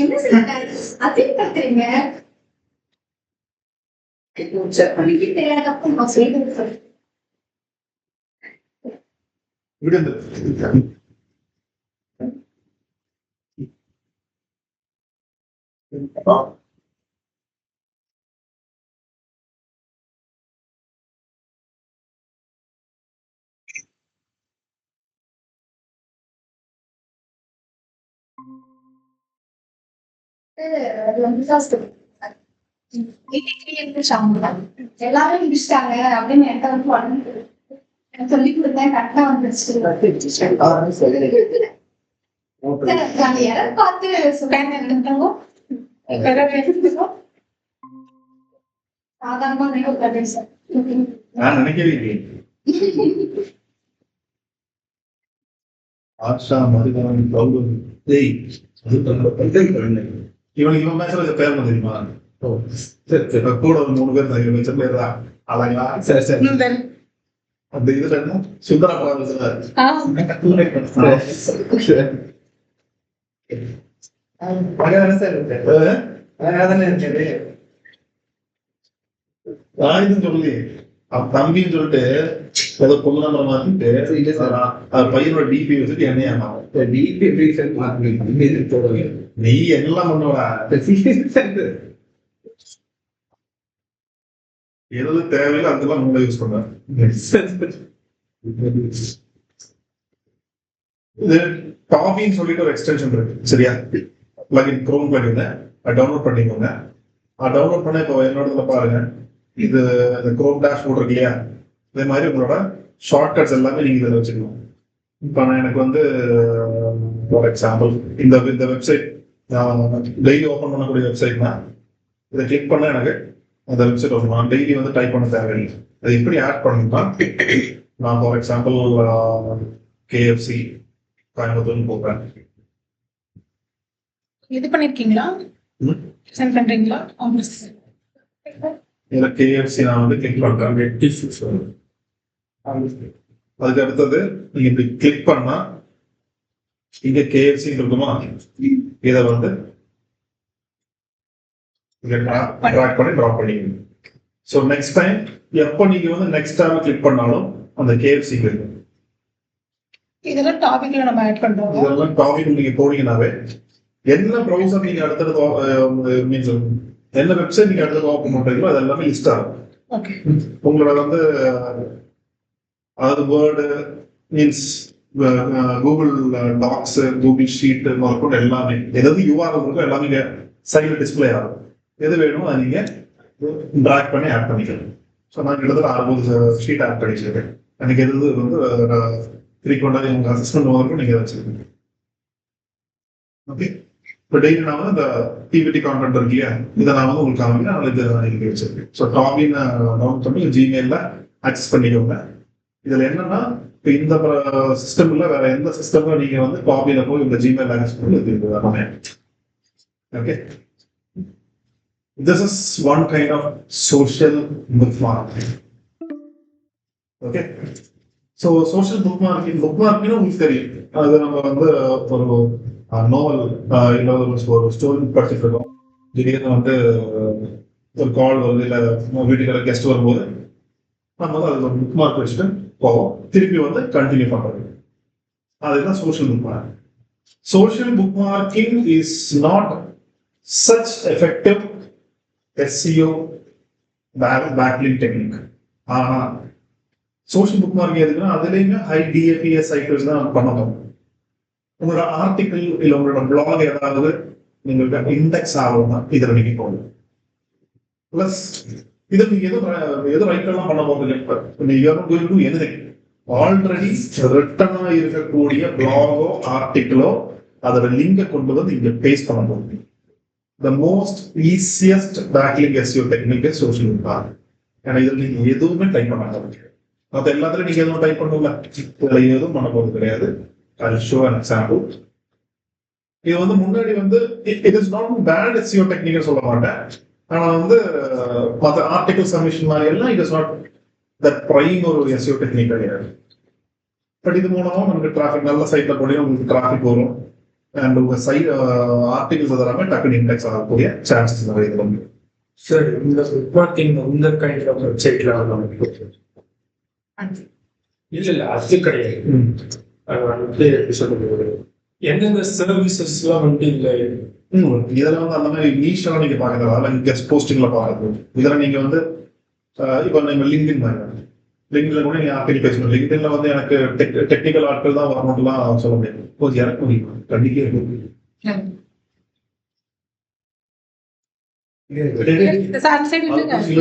என்ன செய்ய அதே பார்க்குறீங்க தெரியாதப்போ நான் செய்து எல்லாரும் முடிச்சிட்டாங்க அப்படின்னு என்கிட்ட வந்து வளர்ந்து சொல்லி கொடுத்தேன். கரெக்டா வந்துருச்சு. பார்த்து இவன் மேட்ச்ல பேர் தெரியுமா? கூட ஒரு 3 பேர் பேர் அழகா அந்த இதுல என்ன சுந்தரா சொல்லி தம்பின்னு சொல்லிட்டு ஏதோ பொண்ணு மாத்திட்டு பையனோட டிபி வச்சுட்டு என்னையா நீ எல்லாம் பண்ணோட எது தேவையில்லை அதெல்லாம் உங்களை யூஸ் பண்ண. இது டாபின்னு சொல்லிட்டு ஒரு எக்ஸ்டென்ஷன் இருக்கு சரியா? பிளகின் குரோம் பிளகின் டவுன்லோட் பண்ணிக்கோங்க. டவுன்லோட் பண்ண இப்போ என்னோட பாருங்க, இது குரோம் டேஷ்போர்ட் இருக்கு இல்லையா? அதே மாதிரி உங்களோட ஷார்ட்கட்ஸ் எல்லாமே நீங்க இதில் வச்சுக்கணும். இப்போ நான் எனக்கு வந்து ஃபார் எக்ஸாம்பிள் இந்த வெப்சைட் டெய்லி ஓப்பன் பண்ணக்கூடிய வெப்சைட்னா இதை கிளிக் பண்ண எனக்கு அந்த வெப்சைட் ஓப்பன் பண்ணலாம். டெய்லி வந்து டைப் பண்ண தேவையில்லை. அதை எப்படி ஆட் பண்ணணும்னா, நான் ஃபார் எக்ஸாம்பிள் KFC கோயம்புத்தூர்னு போகிறேன். இது பண்ணிருக்கீங்களா? சென்ட் பண்றீங்களா? இதுல KFC நான் வந்து கிளிக் பண்றேன். அதுக்கு அடுத்தது நீங்க இப்படி கிளிக் பண்ணா இங்க KFC இருக்குமா, இதை வந்து ட்ராக் பண்ணி ட்ராப் பண்ணிக்கணும். ஸோ நெக்ஸ்ட் டைம் எப்போ நீங்க வந்து நெக்ஸ்ட் டைம் கிளிக் பண்ணாலும் அந்த KFC இருக்கும். இதெல்லாம் டாபிக்ல நம்ம ஆட் பண்றோம். இதெல்லாம் டாபிக் நீங்க போனீங்கன்னாவே என்ன ப்ரௌசர் நீங்க அடுத்தடுத்து மீன்ஸ் என்ன வெப்சைட் நீங்க அடுத்தது ஓப்பன் பண்றீங்களோ அது எல்லாமே லிஸ்ட் ஆகும். உங்களோட வந்து அதாவது word means Google Docs, Google Sheet முதற்கொண்டு எல்லாமே எதாவது URL இருக்கோ எல்லாமே இங்க சைடில் டிஸ்பிளே ஆகும். எது வேணுமோ அதை நீங்க ட்ராக் பண்ணி ஆட் பண்ணிக்கலாம். ஸோ நான் கிட்டத்தட்ட 60 ஷீட் ஆட் பண்ணிச்சிருக்கேன். எனக்கு எது வந்து ஃப்ரீக்வெண்டாக உங்க அசிஸ்டன்ட் முதற்கும் நீங்க வச்சிருக்கீங்க. ஓகே, இப்போ டெய்லி நான் வந்து இந்த PPT கான்டென்ட் இருக்கு இல்லையா, இதை நான் வந்து உங்களுக்கு காமிக்கிறேன். இது இங்கே வச்சிருக்கேன். ஸோ டாபின் டவுன் பண்ணி ஜிமெயிலில் ஆக்சஸ் பண்ணிக்கோங்க. இதில் என்னன்னா இப்போ இந்த சிஸ்டம்ல வேற எந்த சிஸ்டம்ல நீங்க வந்து காபியில போய் இந்த ஜிமெயில் ஆக்சஸ் பண்ணி இது எல்லாமே. Okay, this is one kind of social bookmarking. Okay, so social bookmarking உங்களுக்கு தெரியும். அது நம்ம வந்து ஒரு நோவல் இல்லை ஒரு ஸ்டோரி படிச்சுட்டு இருக்கோம், திடீர்னு வந்து ஒரு கால் வருது இல்லை வீட்டுக்கு கெஸ்ட் வரும்போது நம்ம வந்து அது ஒரு புக் மார்க் வச்சுட்டு போவோம், திருப்பி வந்து கண்டினியூ பண்றது. அதுதான் social book mark. Social book marking is not such effective SEO backlink technique. ஆனா சோஷியல் புக் மார்க்கிங் எதுக்குன்னா அதுலேயுமே ஹை DAPS சைக்கிள்ஸ் தான் பண்ணணும். உங்களோட ஆர்டிகிள் இல்லை உங்களோட பிளாக் ஏதாவது உங்களுக்கு இண்டெக்ஸ் ஆகும்னா இதில் நீங்க போகணும். பிளஸ் இதை நீங்க எதுவும் ரைட்டெல்லாம் பண்ண போகிறது எது ஆல்ரெடி ரிட்டனா இருக்கக்கூடிய பிளாகோ ஆர்டிகிளோ அதோட லிங்கை கொண்டு வந்து இங்க பேஸ்ட் பண்ண போகுது. The most easiest backlink SEO technique is social media. ஏன்னா இதில் நீங்க எதுவுமே டைப் பண்ண முடியாது. மற்ற எல்லாத்துலயும் நீங்க எதுவும் டைப் பண்ணல, இதுல எதுவும் பண்ண போகிறது கிடையாது. I'll show an example. இது வந்து முன்னாடி வந்து it is not bad SEO technique சொல்ல மாட்டேன். ஆனா வந்து மற்ற ஆர்டிகல் சப்மிஷன் மாதிரி எல்லாம் it is not that prime ஒரு SEO technique கிடையாது. பட் இது மூலமா நமக்கு டிராஃபிக் நல்ல சைட்ல போனீங்கன்னா உங்களுக்கு டிராஃபிக் வரும். அண்ட் உங்க சைட் ஆர்டிகல்ஸ் எல்லாமே டக்குனு இண்டெக்ஸ் ஆகக்கூடிய சான்சஸ் நிறைய இது வந்து. சரி, இந்த புக்மார்க்கிங் இந்த கைண்ட் ஆஃப் வெப்சைட்ல இல்ல அது கிடையாது. அது வந்து எப்படி சொல்றது, எந்தெந்த சர்வீசஸ்லாம் வந்து இல்லை. இதுல வந்து அந்த மாதிரி நீஷெல்லாம் நீங்க பாக்குறதால கெஸ்ட் போஸ்டிங்ல பாக்குறது. இதுல நீங்க வந்து இப்போ நீங்க லிங்க்டின் மாதிரி லிங்க்டின்ல கூட நீங்க ஆர்டிகல் பேசணும். லிங்க்டின்ல வந்து எனக்கு டெக்னிக்கல் ஆட்கள் தான் வரணும்லாம் சொல்ல முடியாது. கொஞ்சம் எனக்கு முடியும் கண்டிப்பா இருக்கு.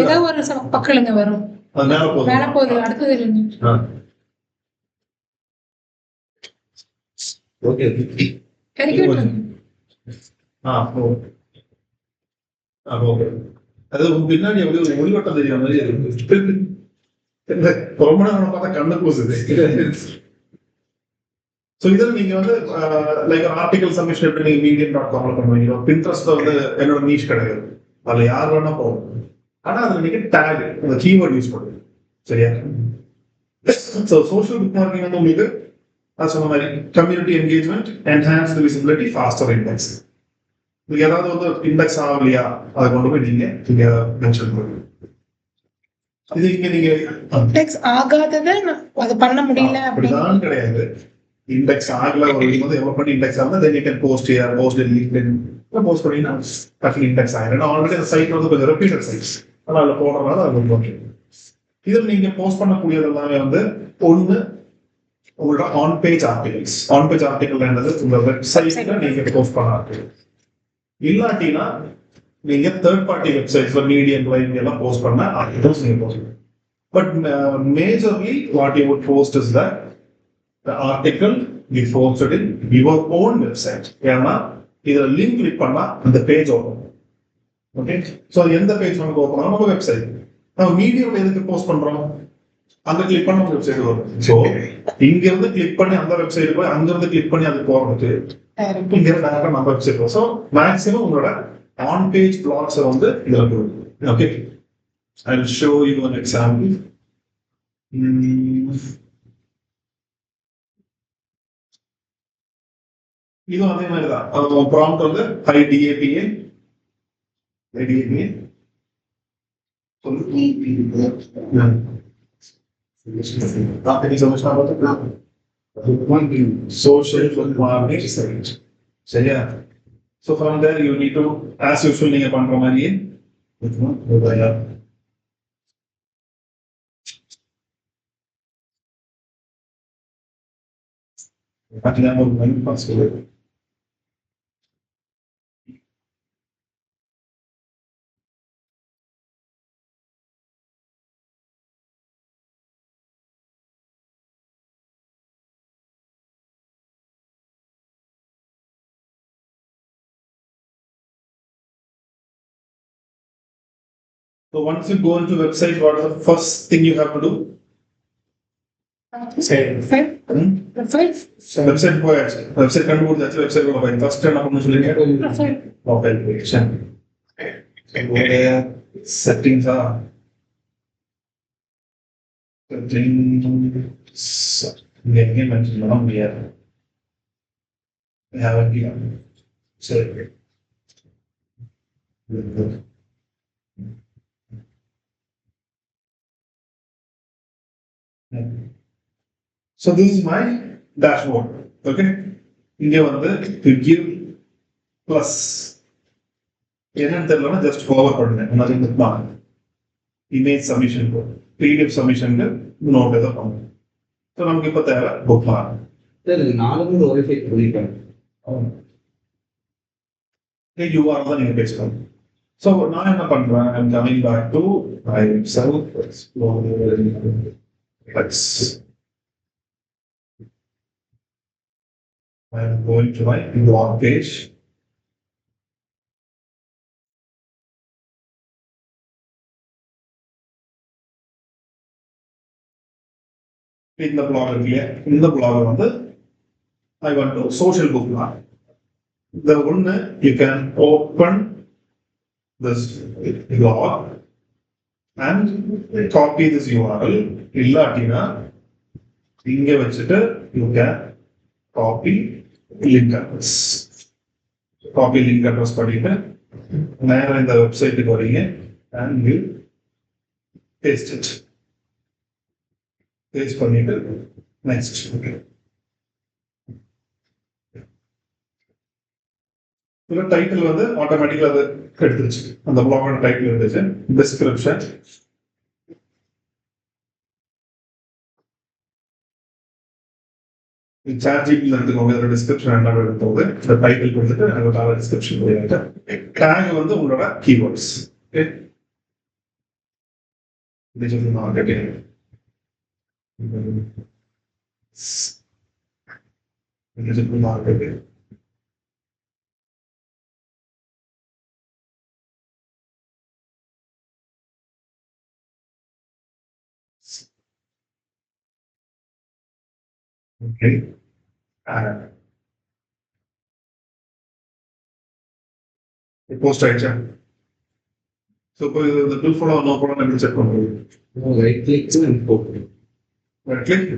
ஏதோ ஒரு பக்கலுங்க வரும், மேல போகுது, அடுத்தது இல்லைங்க. ஓகே அது உங்க பின்னாடி எவ்வளவு ஒளிவட்டம் தெரியாத மாதிரி இருக்கு. ரொம்ப நேரம் பார்த்தா கண்ணு கூசுது. ஸோ இதில் நீங்க வந்து லைக் ஆர்டிகல் சப்மிஷன் எப்படி நீங்க medium.com பண்ணுவீங்க. பின்ட்ரெஸ்ட்ல வந்து என்னோட நீஷ் கிடையாது, அதுல யார் வேணா போகும். ஆனா அதுல நீங்க டேக் அந்த கீவேர்ட் யூஸ் பண்ணுங்க, சரியா? ஸோ சோஷியல் புக் மார்க்கிங் வந்து உங்களுக்கு அது சொன்ன மாதிரி கம்யூனிட்டி என்கேஜ்மெண்ட், என்ஹான்ஸ் தி விசிபிலிட்டி, ஃபாஸ்டர் இண்டெக்ஸ். உங்களுக்கு ஏதாவது வந்து இண்டெக்ஸ் ஆகலையா அதை கொண்டு போய் நீங்க இங்க மென்ஷன் பண்ணுங்க. இது இங்க நீங்க இண்டெக்ஸ் ஆகாததை அது பண்ண முடியல அப்படிதான் கிடையாது. இண்டெக்ஸ் ஆகல ஒரு வந்து எவ்வளவு பண்ணி இண்டெக்ஸ் ஆகுது, then you can post here, post in LinkedIn, post பண்ணீங்கன்னா டக்குனு இண்டெக்ஸ் ஆயிடும். ஏன்னா ஆல்ரெடி அந்த சைட் வந்து கொஞ்சம் ரெப்யூட்டட் சைட்ஸ், ஆனால் அதில் போடுறதுனால அது கொஞ்சம். இதில் நீங்க போஸ்ட் பண்ணக்கூடியது எல்லாமே வந்து ஒன்று உங்களோட on page articles. On page article என்னது உங்க வெப்சைட்ல நீங்க போஸ்ட் பண்ண ஆர்டிகல். இல்லாட்டினா நீங்க தேர்ட் பார்ட்டி வெப்சைட்ஸ்ல மீடியம் லைன் எல்லாம் போஸ்ட் பண்ண ஆர்டிகல்ஸ் நீங்க போஸ்ட் பண்ணலாம். But majorly what you would post is that the article we posted in your own website. ஏன்னா இதுல லிங்க் கிளிக் பண்ணா அந்த பேஜ் ஓபன். ஓகே, சோ எந்த பேஜ் நமக்கு ஓபன் ஆகும்? நம்ம வெப்சைட். நம்ம மீடியம்ல எதுக்கு போஸ்ட் பண்றோம்? அங்க கிளிக் பண்ண நம்ம வெப்சைட் வரும். சோ இங்க இருந்து கிளிக் பண்ணி அந்த வெப்சைட் போய் அங்க இருந்து கிளிக் பண்ணி அது போறதுக்கு இங்க இருந்து டைரக்டா நம்ம வெப்சைட் வரும். சோ மேக்ஸிமம் உங்களோட ஆன் பேஜ் பிளாக்ஸ் வந்து இதுல போகும். Okay, I will show you an example. இதுவும் அதே மாதிரி தான். ப்ராம்ப்ட் வந்து IDAPA social marketing, சரியா? So from there you need to, as usual நீங்க பண்ற மாதிரியே So once you go into website, what is the first thing you have to do? Website போயாச்சு, வெப்சைட் கண்டுபிடிச்சாச்சு, வெப்சைட் உள்ள போய் ஃபர்ஸ்ட் என்ன பண்ணனும் சொல்லுங்க? Profile page. செட்டிங்ஸ் எங்கே மென்ஷன் பண்ண முடியாது. சரி, so this is my dashboard. Okay, இங்க வந்து to give plus என்னன்னு தெரியலன்னா just forward பண்ணுங்க. உனக்கு இந்த image submission PDF submission note ஏதோ பண்ணுங்க. ஸோ நமக்கு இப்போ தேவை புக் மார்க். நாலு ஒரே சைட் பண்ணிட்டேன். URL தான் நீங்க பேசணும். ஸோ நான் என்ன பண்றேன்? I'm coming back to myself. I'm going to my blog page. இந்த blog இருக்குல்ல, இந்த blog வந்து I want to social bookmark. The one you can open this blog and copy this URL. இல்லாட்டினா இங்க வச்சுட்டு you can copy link address. Copy link address பண்ணிட்டு நேராக இந்த வெப்சைட்டுக்கு வரீங்க and you paste it. Paste பண்ணிட்டு நெக்ஸ்ட். இதுல டைட்டில் வந்து ஆட்டோமேட்டிக்கா அது எடுத்துருச்சு. அந்த பிளாகோட டைட்டில் இருந்துச்சு. டிஸ்கிரிப்ஷன், சார்ஜிபிள் எடுத்துக்கோங்க. இதோட டிஸ்கிரிப்ஷன் என்ன எடுத்தோது இந்த டைட்டில் கொடுத்துட்டு அதோட டிஸ்கிரிப்ஷன் போயிட்டு டேக் வந்து உங்களோட keywords. Okay, digital marketing, digital marketing, okay. Post ஆயிடுச்சா? ஸோ இப்போ இந்த பில் ஃபாலோ நோ ஃபாலோ எப்படி செக் பண்ணுறது? Right click import. கிளிக்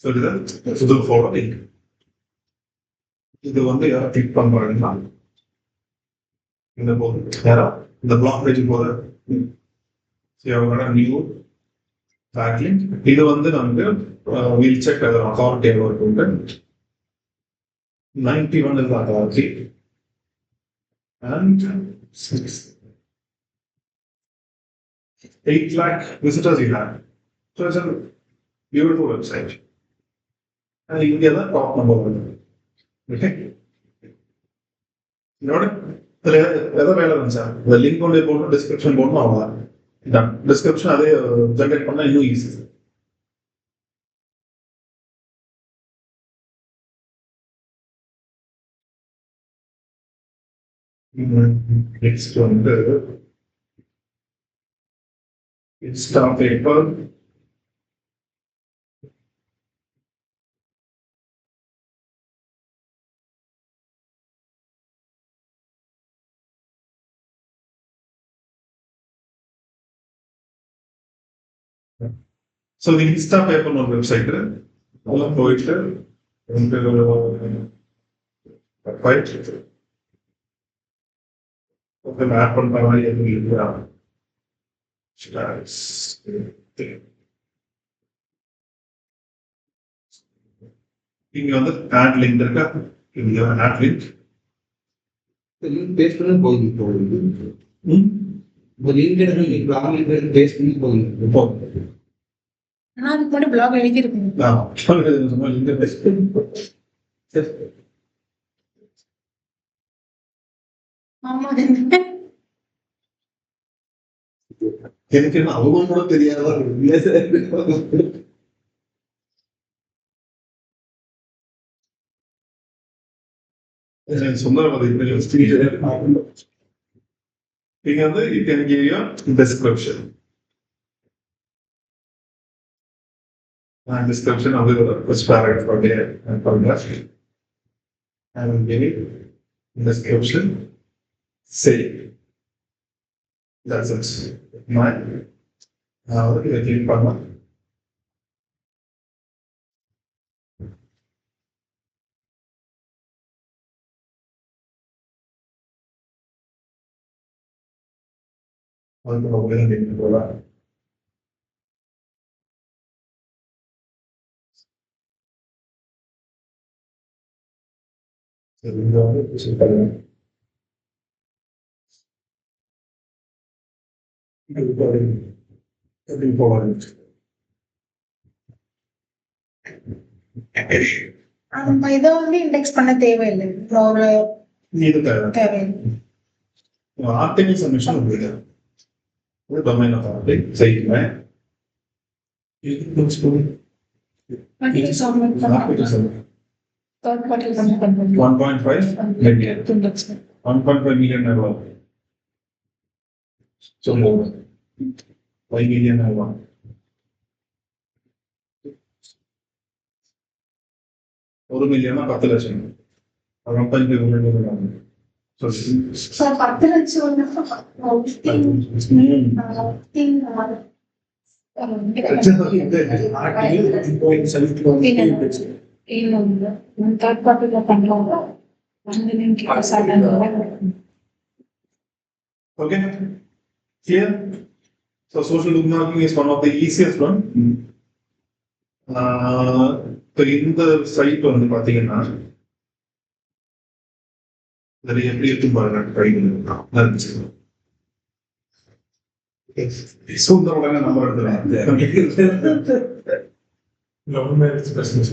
சொல்லுது புது ஃபாலோ லிங்க். இது வந்து யாரை கிளிக் பண்ணுறாங்கன்னா இந்த போது யாரா இந்த பிளாக் பேஜ் போகிற அவங்களோட நியூ பேக்லிங்க். இது வந்து நமக்கு வில் செக் அதர் அத்தாரிட்டி எவ்வளோ இருக்கு. 91 is the authority and 8 lakh visitors you have. So it's a beautiful website. And you can get the top number one. Okay? You know what? The link on the description done. Description generate panna இன்னும் easy. Next வந்து Insta paper. So the Insta paper on website all போயிட்டு right okay map பண்ற மாதிரி எதுவும் இல்லையா? இங்க வந்து add link இருக்கா? இங்க ஆட் லிங்க் லிங்க் பேஸ்ட் பண்ணி போகுது. இந்த லிங்க் எடுத்து பிளாக் லிங்க் எடுத்து பேஸ்ட் பண்ணி போகுது. ஆனா அதுக்கு முன்னாடி பிளாக் எழுதி இருக்கணும். சும்மா லிங்க் பேஸ்ட் ஆமா, எனக்கு என்ன அவங்க கூட தெரியாதா? சொன்ன நீங்க வந்து you can give your description. Description of the first paragraph or there and paragraph. I will give it description. Say. That's it. My இதை கிளிக் பண்ணலாம். அதுக்கு நம்ம வேலை போகலாம். சரி, இங்க வந்து சொல்லுங்க. எப்படி போகலாம்? நம்ம இதை வந்து இண்டெக்ஸ் பண்ண தேவையில்லை. ஒரு இது தேவையில்லை. ஆர்டிகல் சப்மிஷன் உங்களுக்கு ஒரு டொமைன் அத்தாரிட்டி செய்யுங்க. ஆர்டிகல் சப்மிட் பண்ணலாம். Third party submit பண்ணலாம். 1.5 million. இண்டெக்ஸ் 1.5 million எவ்வளோ? So more. 5 million எவ்வளோ? ஒரு மில்லியனா 10 லட்சம். 1.5 million. So 10 லட்சம் தேர்ட் பார்ட்டில பண்றோம் வந்து நீங்க சாப்பிட்டாங்க. Okay, clear? So social bookmarking is one of the easiest one. இப்போ இந்த சைட் வந்து பாத்தீங்கன்னா இதுல எப்படி இருக்கும் பாருங்க ட்ரைனிங் சுந்தரமான நம்பர் எடுத்துருவாங்க. லவ் மேரேஜ் பிசினஸ்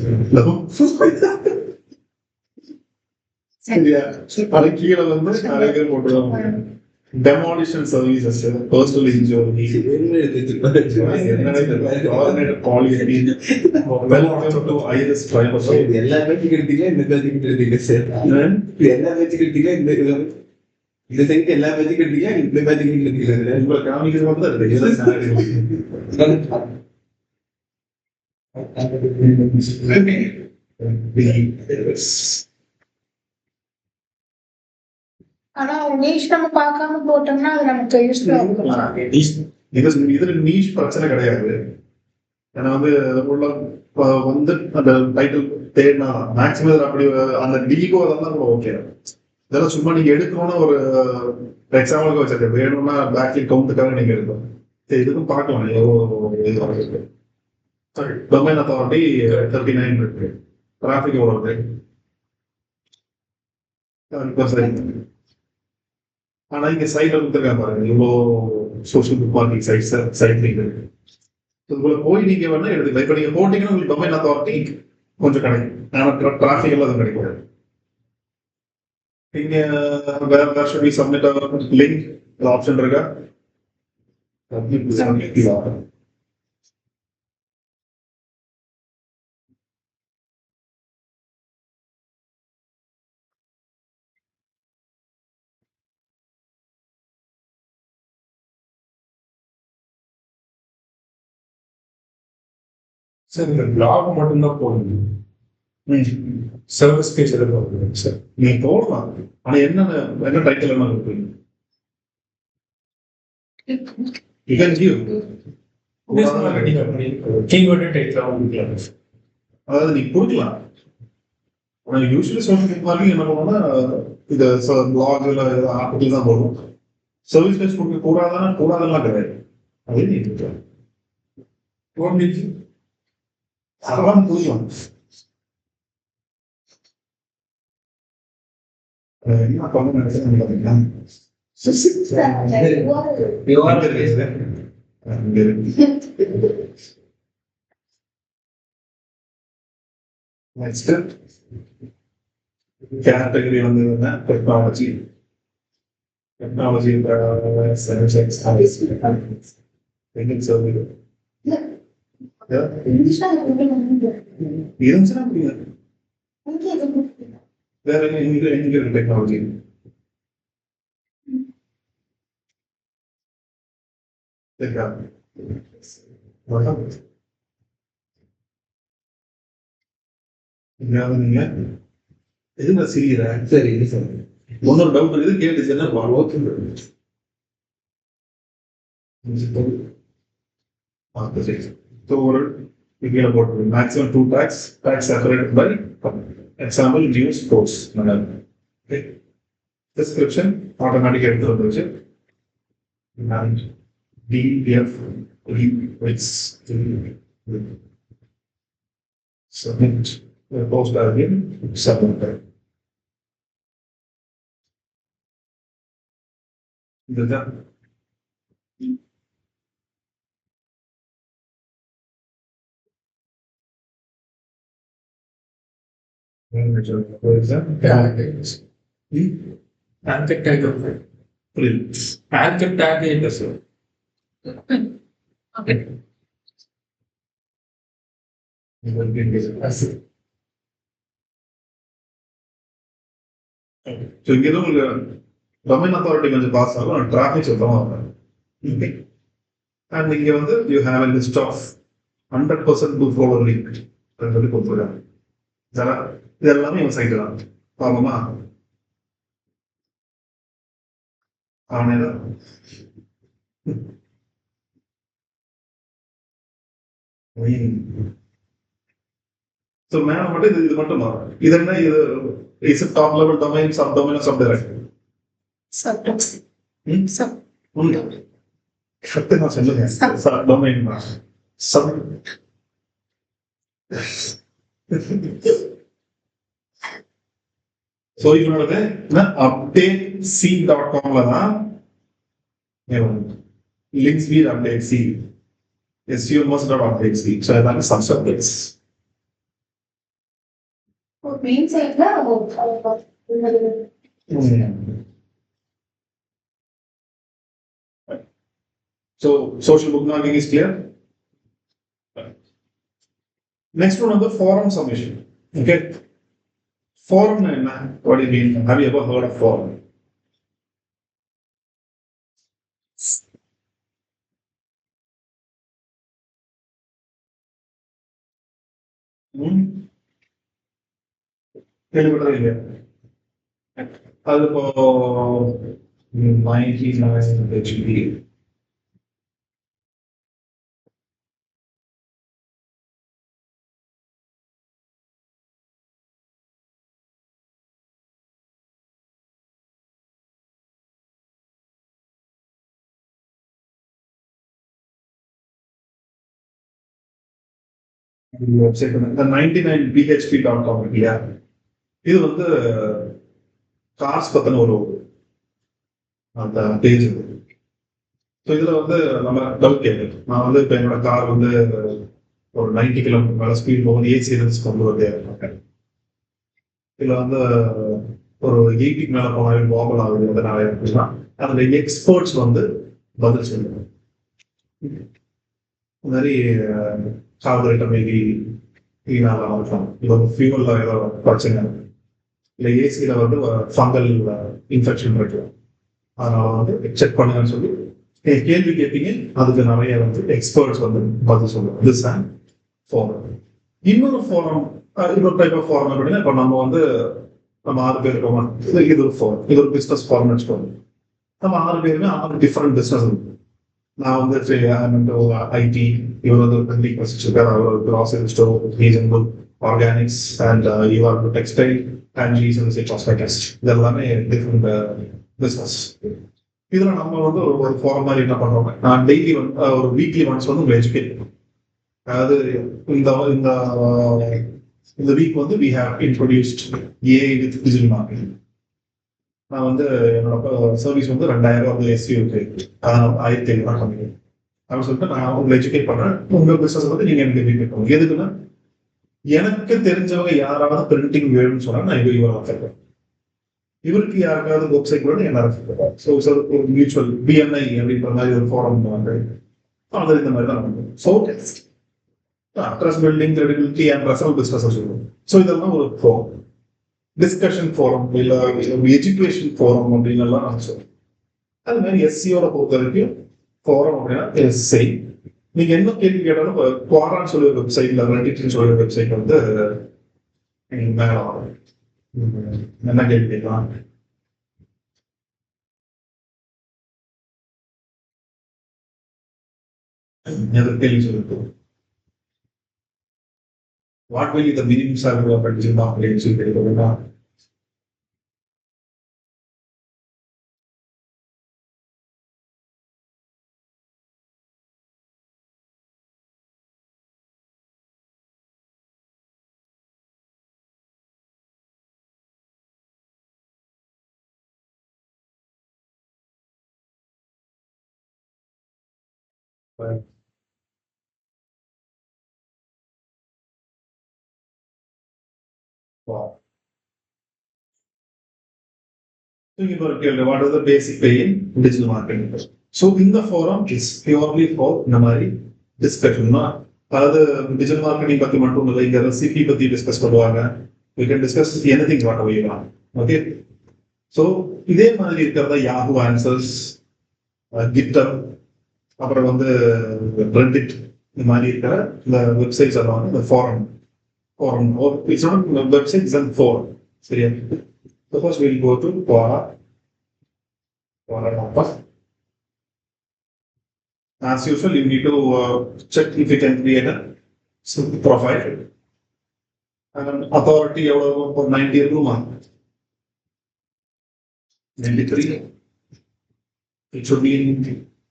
சரியா அது கீழே வந்து நிறைய பேர் போட்டுருவாங்க. Demolition services, personal injury, quality, welcome to IRIS Tribe. எல்லா பேச்சுக்கு எடுத்தீங்க இந்த பேச்சுக்கு எடுத்தீங்க சார் எல்லா பேச்சுக்கு எடுத்தீங்க இந்த சைட் எல்லா பேச்சுக்கு எடுத்தீங்க இந்த பேச்சுக்கு எடுத்தீங்க உங்களை காமிக்கிறது மட்டும் தான் இருக்கு. ஆனா நீஷ் நம்ம பார்க்காம போட்டோம்னா அது நமக்கு யூஸ்ஃபுல்லா இருக்கும். இதுல நீஷ் பிரச்சனை கிடையாது. ஏன்னா வந்து உள்ள வந்து அந்த டைட்டில் தேடினா மேக்ஸிமம் அப்படி அந்த டீகோ அதெல்லாம் கூட ஓகே. இதெல்லாம் சும்மா நீங்க எடுக்கணும்னா ஒரு எக்ஸாம்பிளுக்கு வச்சிருக்கேன். வேணும்னா பேக்லி கவுண்ட்டுக்காக நீங்க எடுக்கணும். இதுக்கும் பார்க்கலாம் எவ்வளோ இது. சாரி டொமைன் அத்தாரிட்டி 39 இருக்கு. டிராஃபிக் எவ்வளோ இருக்கு? ஆனா இங்க சைட்ல கொடுத்துருக்காங்க பாருங்க இவ்வளோ சோஷியல் புக் மார்க்கிங் சைட் இருக்கு. இதுக்குள்ள போய் நீங்க வேணா எடுத்துக்கலாம். இப்ப நீங்க போட்டீங்கன்னா உங்களுக்கு டொமைன் அத்தாரிட்டி கொஞ்சம் கிடைக்கும். ஆனா டிராஃபிக் எல்லாம் அது கிடைக்காது. நீங்க வேற should be submit link option இருக்கா? சார் இந்த பிளாக் மட்டும்தான் போடணும். சர்வீஸ் பேஜ் எல்லாம் போடுங்க சார். நீங்க போடலாம். ஆனா என்ன டைட்டில் என்ன இருக்கு? You can give. Keyword title கொடுக்கலாம். அதாவது நீங்க கொடுக்கலாம். ஆனா யூஸ்வலி சோஷியல் புக் மார்க்கிங் என்ன பண்ணுவோம்னா இது பிளாக் இல்ல ஆர்டிகல் தான் போடும். சர்வீஸ் பேஜ் கொடுக்க கூடாதெல்லாம் கிடையாது. அதே நீங்க அதெல்லாம் புரியும். என்ன பண்ண நினைச்சேன் பாத்தீங்கன்னா நெக்ஸ்ட் கேட்டகரி வந்து டெக்னாலஜி இருந்துச்சுன்னா புரியாது. வேற எங்க டெக்னாலஜி நீங்க எதுங்க சிரிக்கிற? சரி சார் ஒன்னொரு டவுட் இருக்குது கேட்டுச்சுன்னா maximum 2 tags separated by example news posts. Description automatic எடுத்து and DF which submit post again submit. இதுதான் ஆங்கர் டேக் ஆங்கர் டேக் என்ன சார்? டொமைன் அத்தாரிட்டி கொஞ்சம் பாஸ் ஆகும். டிராஃபிக் சுத்தமாக வரும். அண்ட் இங்க வந்து you have a list of 100% to follow link சொல்லி கொடுத்துருக்காங்க. இதெல்லாமே இவன் சைட்டு தான். பார்ப்போமா? அவனே தான் ஸோ மேலே மட்டும் இது மட்டும் மாறும். இது என்ன இது is top level domain, sub domain, sub direct. சத்து நான் சொல்லுங்க. சப் டொமைன் தான். சப் ஸோ இதனோட அப்டேட் c.com தான் லிங்க்ஸ் வீட் update C SEO most of updates. So that's some updates. Main சைட்ல So social bookmarking is clear. Next one on the forum submission. Okay. Forum, what do you mean? Have you ever heard of forum? கேள்விப்பட்டதே இல்லையா? அது இப்போ 99 HP. Website இந்த 99bhp.com இல்லையா, இது வந்து cars பத்தின ஒரு அந்த பேஜ். ஸோ இதுல வந்து நம்ம டவுட் கேட்குது. நான் வந்து இப்போ என்னோட கார் வந்து ஒரு 90 கிலோமீட்டர் மேலே ஸ்பீட் போகுது, ஏசி ரென்ஸ் கொண்டு வந்து இதுல வந்து ஒரு 80க்கு மேலே போனாலும் வாபல் ஆகுது வந்து நிறைய இருக்குன்னா அதுல எக்ஸ்பர்ட்ஸ் வந்து பதில் சொல்லுவாங்க. இந்த மாதிரி கார்பரேட்டர் மேபி இதனால இருக்கலாம், இல்லை ஃபியூவல்ல ஏதோ பிரச்சனை, இல்லை ஏசியில் வந்து ஃபங்கல் இன்ஃபெக்ஷன் இருக்கு, அதனால வந்து செக் பண்ணுங்கன்னு சொல்லி கேள்வி கேட்பீங்க. அதுக்கு நிறைய வந்து எக்ஸ்பர்ட்ஸ் வந்து பதில் சொல்லுவாங்க. This and forum. இன்னொரு ஃபோரம், இன்னொரு டைப் ஆஃப் ஃபோரம் அப்படின்னா இப்போ நம்ம வந்து நம்ம 6 பேர் இருக்கோம், இது ஒரு ஃபோரம், இது ஒரு பிஸ்னஸ் ஃபோரம்னு வச்சுக்கோங்க. நம்ம 6 பேருமே 6 டிஃப்ரெண்ட் பிஸ்னஸ் இருக்கு. நான் வந்து ஐடி, இவர் வந்து பில்டிங் வச்சிருக்காரு, அவர் grocery store, reasonable organics and UR textile and GSNC cosmetics, இதெல்லாமே டிஃப்ரெண்ட் பிஸ்னஸ். இதுல நம்ம வந்து ஒரு ஃபோரம் மாதிரி என்ன பண்றோம், நான் டெய்லி வந்து ஒரு வீக்லி ஒன்ஸ் வந்து உங்களை எஜுகேட் பண்ணுவோம். அதாவது இந்த வீக் வந்து we have introduced AI with digital marketing. நான் வந்து என்னோட சர்வீஸ் வந்து 2000 வந்து SEO இருக்கு, 1500 கம்மி அப்படின்னு சொல்லிட்டு நான் உங்களை எஜுகேட் பண்றேன். உங்க பிசினஸ் வந்து நீங்க எனக்கு எஜுகேட் பண்ணுங்க. எதுக்குன்னா எனக்கு தெரிஞ்சவங்க யாராவது பிரிண்டிங் வேணும்னு சொன்னா நான் இவரை வச்சிருக்கேன், இவருக்கு யாருக்காவது வெப்சைட் வேணும் என்ன வச்சிருக்கேன். ஸோ ஒரு மியூச்சுவல் BNI அப்படின்ற மாதிரி ஒரு ஃபோரம் வந்து அது இந்த மாதிரி தான் பண்ணுவோம். So trust building, credibility and referral business சொல்லுவோம். ஸோ இதெல்லாம் ஒரு ஃபோரம், டிஸ்கஷன் ஃபோரம், இல்லை எஜுகேஷன் ஃபோரம் அப்படின்னு எல்லாம் நான் சொல்லுவேன். அது மாதிரி SEO பொறுத்த வரைக்கும் ஃபோரம் அப்படின்னா எஸ்ஐ. நீங்க என்ன கேள்வி கேட்டாலும் குவாரான்னு சொல்லி ஒரு வெப்சைட்ல, ரெடிட்னு சொல்லி ஒரு வெப்சைட் வந்து மேல வரும். என்ன கேள்வி கேட்கலாம்? கேள்வி சொல்லிட்டு what will be the minimum salary of a digital marketing agency? Wow. So you know, what is the basic pay in digital marketing? So in the forum is purely for namari discussion. அதாவது digital marketing பத்தி மட்டும் இல்லை, இங்க recipe பத்தி discuss பண்ணுவாங்க. we can discuss anything whatever you want. Okay, so இதே மாதிரி இருக்கிறதா யாஹூ ஆன்சர்ஸ், கிட்டப், அப்புறம் வந்து ரெடிட், இந்த மாதிரி இருக்கிற இந்த வெப்சைட்ஸ் எல்லாம் வந்து இந்த forum or it's not website, it's a forum. சரியா? Suppose we'll go to Quora. As usual, you need to check if you can create a profile authority எவ்வளோ ஒரு 90 இருக்குமா 93 it should be in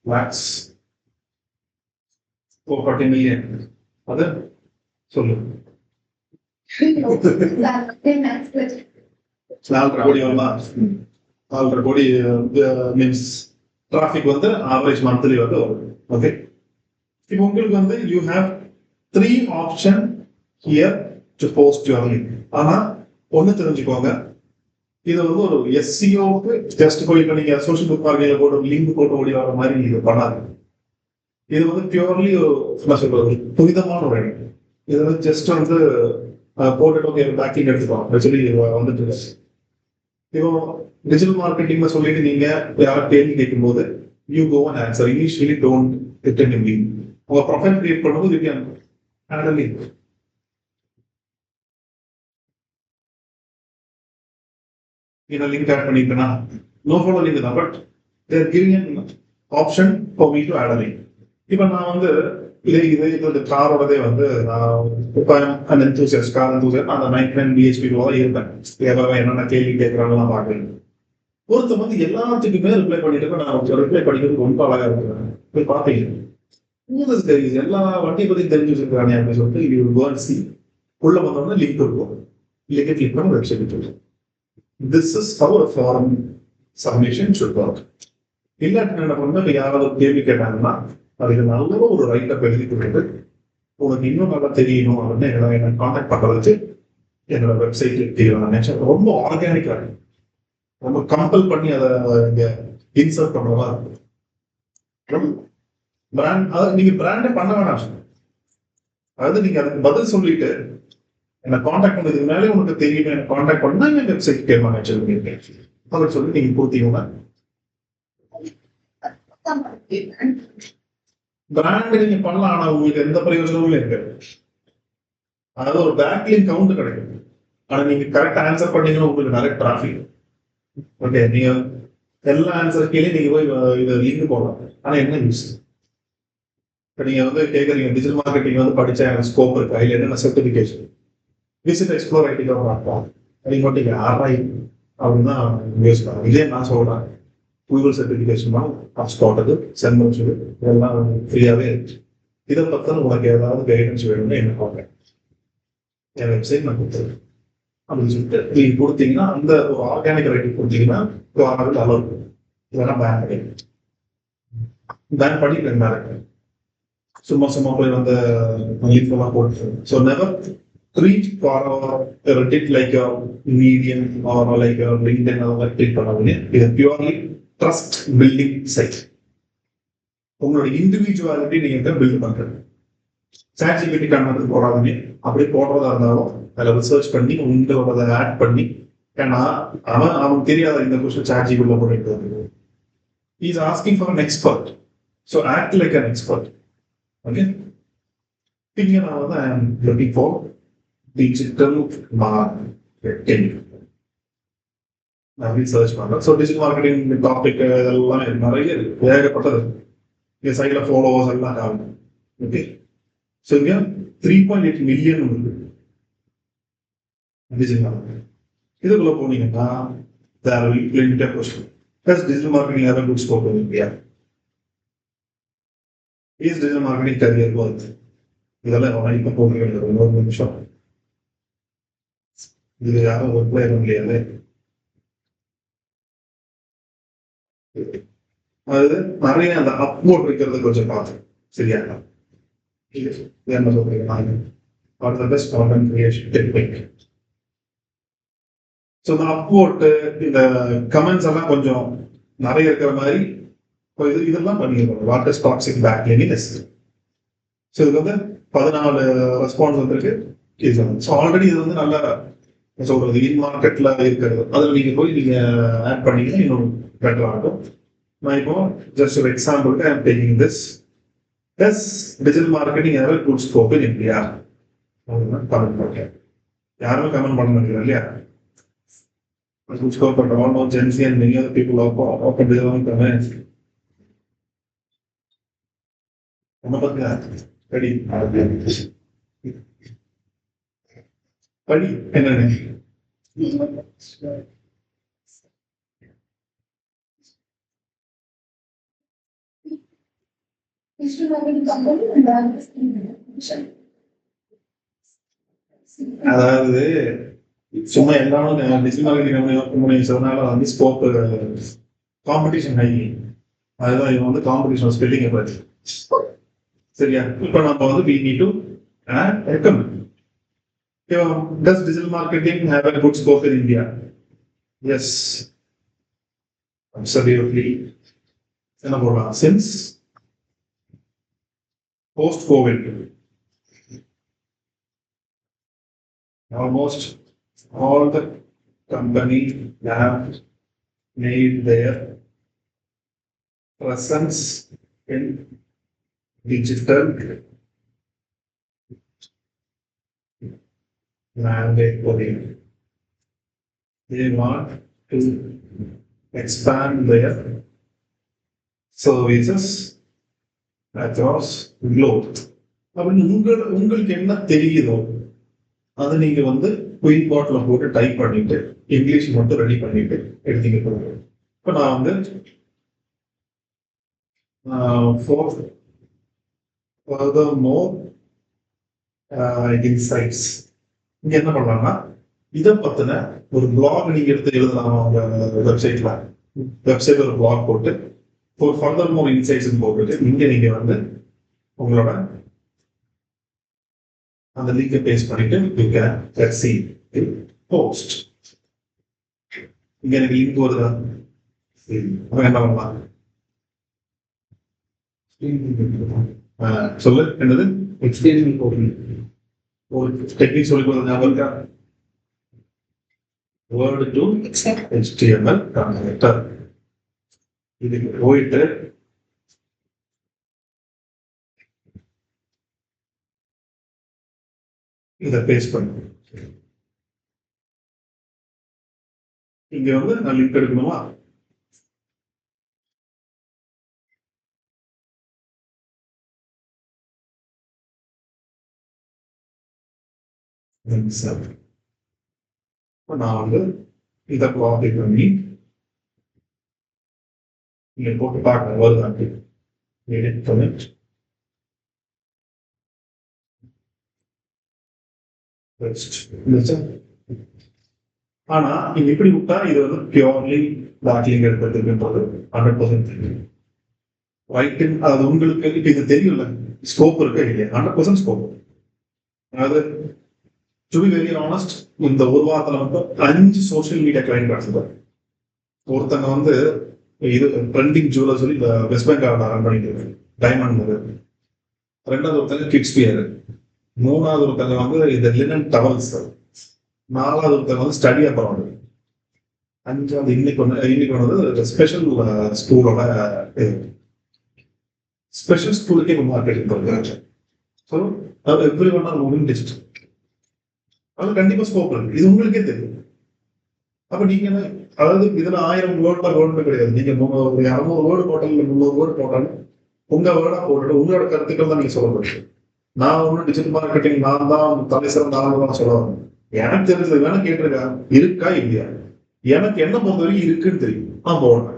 lakhs 40 million அது சொல்லு 4 கோடி வருமா 4 கோடி means traffic வந்து ஆவரேஜ் மந்த்லி வந்து வரும் ஓகே இப்போ உங்களுக்கு வந்து you have 3 option here to post your link ஆனா ஒண்ணு தெரிஞ்சுக்கோங்க இது வந்து ஒரு எஸ்சிஓக்கு ஜஸ்ட் போய் இப்போ நீங்க சோஷியல் புக் மார்க்கெட்ல போட்டு லிங்க் போட்டு ஓடி வர மாதிரி இது பண்ணாது இது வந்து பியூர்லி என்ன சொல்றது புனிதமான ஒரு இடம் இது வந்து ஜஸ்ட் வந்து போட்டுட்டு ஓகே பேக்கிங் எடுத்துக்கோங்க சொல்லி வந்துட்டு இப்போ டிஜிட்டல் மார்க்கெட்டிங்ல சொல்லிட்டு நீங்க யாரும் கேள்வி கேட்கும் போது you go and answer initially don't written in link உங்க ப்ரொஃபைல் கிரியேட் பண்ணும்போது you can add a link இந்த லிங்க் ஆட் பண்ணிருக்கேனா நோ ஃபாலோ லிங்க் தான் but they're giving option for me to add a link இப்போ நான் வந்து இது காரோடதே வந்து நான் இப்போ அந்த எந்தூசியஸ் கார் எந்தூசியஸ் அந்த 99 பிஹெச்பி தான் இருப்பேன் எவ்வளவு என்னென்ன கேள்வி கேட்கறாங்கன்னு பார்க்குறேன் ஒருத்தர் வந்து எல்லாத்துக்குமே ரிப்ளை பண்ணிட்டு நான் ரிப்ளை படிக்கிறது ரொம்ப அழகா இருக்கிறேன் போய் பார்த்தீங்க தெரியுது எல்லா வண்டியை பத்தி தெரிஞ்சு வச்சிருக்காங்க அப்படின்னு சொல்லிட்டு இது ஒரு வேர்ட்ஸி உள்ள வந்தோம்னா லிங்க் இருக்கும் லிங்கை கிளிக் பண்ண வெப்சைட் இருக்கும் this is how form submission should work இல்லாட்டி என்ன பண்ணா இப்போ யாராவது கேள்வி கேட்டாங்கன்னா அதுக்கு நல்ல ஒரு ரைட்டப் எழுதி கொடுத்து உனக்கு இன்னும் நல்லா தெரியணும் அப்படின்னு என்ன கான்டாக்ட் பண்றதுக்கு என்னோட வெப்சைட் ரொம்ப ஆர்கானிக்கா ரொம்ப கம்பல் பண்ணி அதை இங்க இன்சர்ட் பண்றதா இருக்கும் பிராண்ட் அதாவது நீங்க பிராண்டே பண்ண வேணாம் அதாவது நீங்க அதுக்கு பதில் சொல்லிட்டு என்ன கான்டாக்ட் பண்ணதுக்கு மேலே உனக்கு தெரியும் என்ன கான்டாக்ட் பண்ணா என் வெப்சைட் கேட்பாங்க அப்படின்னு சொல்லி நீங்க கொடுத்தீங்கன்னா பிராண்ட் நீங்க பண்ணலாம் ஆனா உங்களுக்கு எந்த பிரயோஜனமும் இருக்காது அதாவது ஒரு பேக்லிங் கவுண்ட் கிடைக்கும் ஆனா நீங்க கரெக்ட் ஆன்சர் பண்ணீங்கன்னா உங்களுக்கு நிறைய டிராஃபிக் ஓகே நீங்க எல்லா ஆன்சர் கீழே நீங்க போய் இதை லிங்க் போடலாம் ஆனா என்ன யூஸ் இப்போ நீங்க வந்து கேட்குறீங்க டிஜிட்டல் மார்க்கெட்டிங் வந்து படிச்சா எனக்கு ஸ்கோப் இருக்கு அதில் என்னென்ன சர்டிஃபிகேஷன் விசிட் எக்ஸ்ப்ளோர் ஐடிக்கா பார்ப்போம் நீங்க மட்டும் ஆர்ஐ அப்படின்னு தான் யூஸ் பண்ணுவோம் இதே நான் சொல்றேன் கூகுள் சர்டிஃபிகேஷன் தான் ஹாட்ஸ்பாட்டுக்கு சென்மன்ஸுக்கு இதெல்லாம் ஃப்ரீயாகவே இருக்கு இதை பற்றி உனக்கு ஏதாவது கைடன்ஸ் வேணும்னு என்ன பார்ப்பேன் என் வெப்சைட் நான் கொடுத்துருக்கேன் அப்படின்னு சொல்லிட்டு நீங்க கொடுத்தீங்கன்னா அந்த ஒரு ஆர்கானிக் ரைட்டிங் கொடுத்தீங்கன்னா அளவு இருக்கும் இதெல்லாம் பேன் பண்ணிடுங்க பேன் பண்ணிட்டு இருக்கு சும்மா சும்மா போய் வந்து லிங்க் எல்லாம் போட்டு so never treat for Reddit like medium R like LinkedIn அந்த மாதிரி ட்ரீட் பண்ணாதீங்க இது பியூர்லி ட்ரஸ்ட் பில்டிங் சைட் உங்களோட இண்டிவிஜுவாலிட்டி நீங்க பில்ட் பண்றது சாட்ஜிபிடி கண்ணது போடாதீங்க அப்படி போடுறதா இருந்தாலும் அதில் ரிசர்ச் பண்ணி உங்களோட ஆட் பண்ணி ஏன்னா அவனுக்கு தெரியாத இந்த கொஸ்டின் சாட்ஜிபிடில போட்டு is asking for an expert so act like an expert okay இங்கே நான் வந்து I am looking for digital marketing அப்படி சர்ச் பண்றேன் ஸோ டிஜிட்டல் மார்க்கெட்டிங் டாபிக் இதெல்லாம் நிறைய இருக்கு ஏகப்பட்டது இங்கே சைடில் ஃபாலோவர்ஸ் எல்லாம் ஆகும் ஓகே ஸோ இங்கே 3.8 மில்லியன் இருக்கு டிஜிட்டல் மார்க்கெட்டிங் இதுக்குள்ள போனீங்கன்னா there will be plenty of questions plus digital marketing have a good scope in India is digital marketing career worth இதெல்லாம் இப்போ போக வேண்டியது ஒரு நிமிஷம் இது யாரும் ஒர்க் பண்ண முடியாது அது நிறைய அந்த அப்வோர்ட் இருக்கிறது கொஞ்சம் பார்த்து சரியா என்ன சொல்றீங்க for the best content creation technique so இந்த அப்வோர்ட் இந்த கமெண்ட்ஸ் எல்லாம் கொஞ்சம் நிறைய இருக்கிற மாதிரி இதெல்லாம் பண்ணிருக்கோம் வாட் இஸ் டாக்ஸிக் பேக்லிங் ஸோ இதுக்கு வந்து 14 ரெஸ்பான்ஸ் வந்துருக்கு ஸோ ஆல்ரெடி இது வந்து நல்லா சொல்றது இன் மார்க்கெட்ல இருக்கிறது அதில் நீங்க போய் நீங்க ஆட் பண்ணீங்கன்னா இன்னும் பெட்டரா இருக்கும் நான் இப்போ ஜஸ்ட் ஒரு எக்ஸாம்பிளுக்கு I am taking this is digital marketing யாரும் good scope in India comment பண்ணுறேன் யாருமே கமெண்ட் பண்ண மாட்டேங்கிறேன் இல்லையா குட் ஸ்கோப் பண்ணுறோம் no agency and many other people open digital comment என்ன பத்தி ரெடி படி என்னன்னு. அதாவது சும்மா எல்லாரும் டிஜிட்டல் மார்க்கெட்டிங் சொன்னால வந்து ஸ்கோப் காம்படிஷன் ஹை. அதுதான் இவன் வந்து காம்படிஷன் ஸ்பெல்லிங்கை பார்த்து சரியா. இப்போ நம்ம வந்து we need to recommend. Does digital marketing have a good scope in India? Yes, absolutely. என்ன போடலாம், since post COVID almost all the companies have made their presence in digital mandatory. They want to expand their services across globe. அப்படின்னு உங்களுக்கு என்ன தெரியுதோ அதை நீங்க வந்து queen பாட்ல போட்டு டைப் பண்ணிட்டு இங்கிலீஷ் மட்டும் ரெடி பண்ணிட்டு எடுத்தீங்க போதும். இப்போ நான் வந்து furthermore insights இங்க என்ன பண்ணலாம்னா இதை பத்தின ஒரு பிளாக் நீங்க எடுத்து எழுதலாம். உங்க வெப்சைட்ல ஒரு பிளாக் போட்டு for furthermore insights போட்டுட்டு இங்க நீங்க வந்து உங்களோட அந்த லிங்கை பேஸ்ட் பண்ணிட்டு you can see post. இங்க எனக்கு லிங்க் வருதா, என்ன பண்ணலாம் சொல்லு, என்னது HTML கோடிங் ஒரு டெக்னிக் சொல்லி கொடுத்த ஞாபகம் இருக்கா? Word to HTML converter. இதுக்கு போயிட்டு இதை பேஸ்ட் பண்ணு. இங்க வந்து நான் லிங்க் எடுக்கணுமா? நான் வந்து இதை காப்பி பண்ணி இங்க போட்டு பார்க்க வருது. எடிட் பண்ணி ஆனா நீங்க இப்படி விட்டா இது வந்து பியூர்லி பேக்லிங்க் எடுக்கிறதுன்றது 100% தெரியும். ரைட்டிங் அது உங்களுக்கு இது தெரியும்ல, ஸ்கோப் இருக்கு இல்லையா? 100% ஸ்கோப். அதாவது டு பி வெரி ஆனஸ்ட், இந்த ஒரு வாரத்துல வந்து 5 சோசியல் மீடியா கிளைண்ட் கிடைச்சது. ஒருத்தங்க வந்து இது ட்ரெண்டிங் ஜுவல்லர் சொல்லி இந்த வெஸ்ட் பெங்கால் ரன் பண்ணிட்டு டைமண்ட். ரெண்டாவது ஒருத்தங்க கிட்ஸ் பியர். மூணாவது ஒருத்தங்க வந்து இந்த லினன் டவல்ஸ். நாலாவது ஒருத்தங்க வந்து ஸ்டடி அப்ராட். அஞ்சாவது இன்னைக்கு வந்து ஸ்பெஷல் ஸ்கூலோட ஸ்பெஷல் ஸ்கூலுக்கே இப்போ மார்க்கெட்டிங் பண்ணுறாங்க. So every one are moving digital. அது கண்டிப்பா ஸ்கோப் இருக்கு, இது உங்களுக்கே தெரியும். அப்ப நீங்க அதாவது இதுல 1000 வேர்டு கிடையாது. நீங்க 200 வேர்டு போட்டாலும் 300 வேர்டு போட்டாலும் உங்க வேர்டா போட்டுட்டு உங்களோட கருத்துக்கள் தான் நீங்க சொல்ல முடியும். நான் ஒன்னும் டிஜிட்டல் மார்க்கெட்டிங் நான் தான் தலைசிறந்த தான் சொல்லுவாங்க. எனக்கு தெரிஞ்சது வேணா கேட்டிருக்கா, இருக்கா இல்லையா? எனக்கு என்ன பொறுத்த வரைக்கும் இருக்குன்னு தெரியும், நான் போடுறேன்.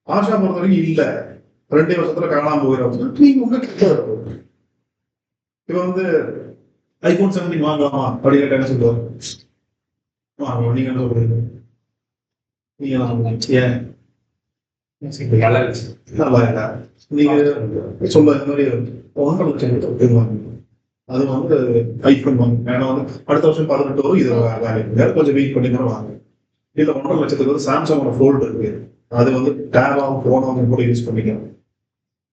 ஆஷா பொறுத்த வரைக்கும் இல்ல, 2 வருஷத்துல காணாம போயிடும். நீங்க உங்க கிட்ட இப்ப வந்து iPhone 17 வாங்கலாமா அப்படின்னு என்ன சொல்லுவாங்க? நீங்க என்ன சொல்றீங்க? நீங்க ஏன் நல்லா இல்ல நீங்க சொல்ல இந்த மாதிரி 1.5 லட்சம் அது வந்து ஐபோன் வாங்க. ஏன்னா வந்து அடுத்த வருஷம் 18 வரும். இது வேலை கொஞ்சம் வெயிட் பண்ணி தான் வாங்க. இல்ல 1.5 லட்சத்துக்கு வந்து சாம்சங்கோட ஃபோல்டு இருக்கு, அது வந்து டேபாவும் போனாவும் கூட யூஸ் பண்ணிக்கலாம்.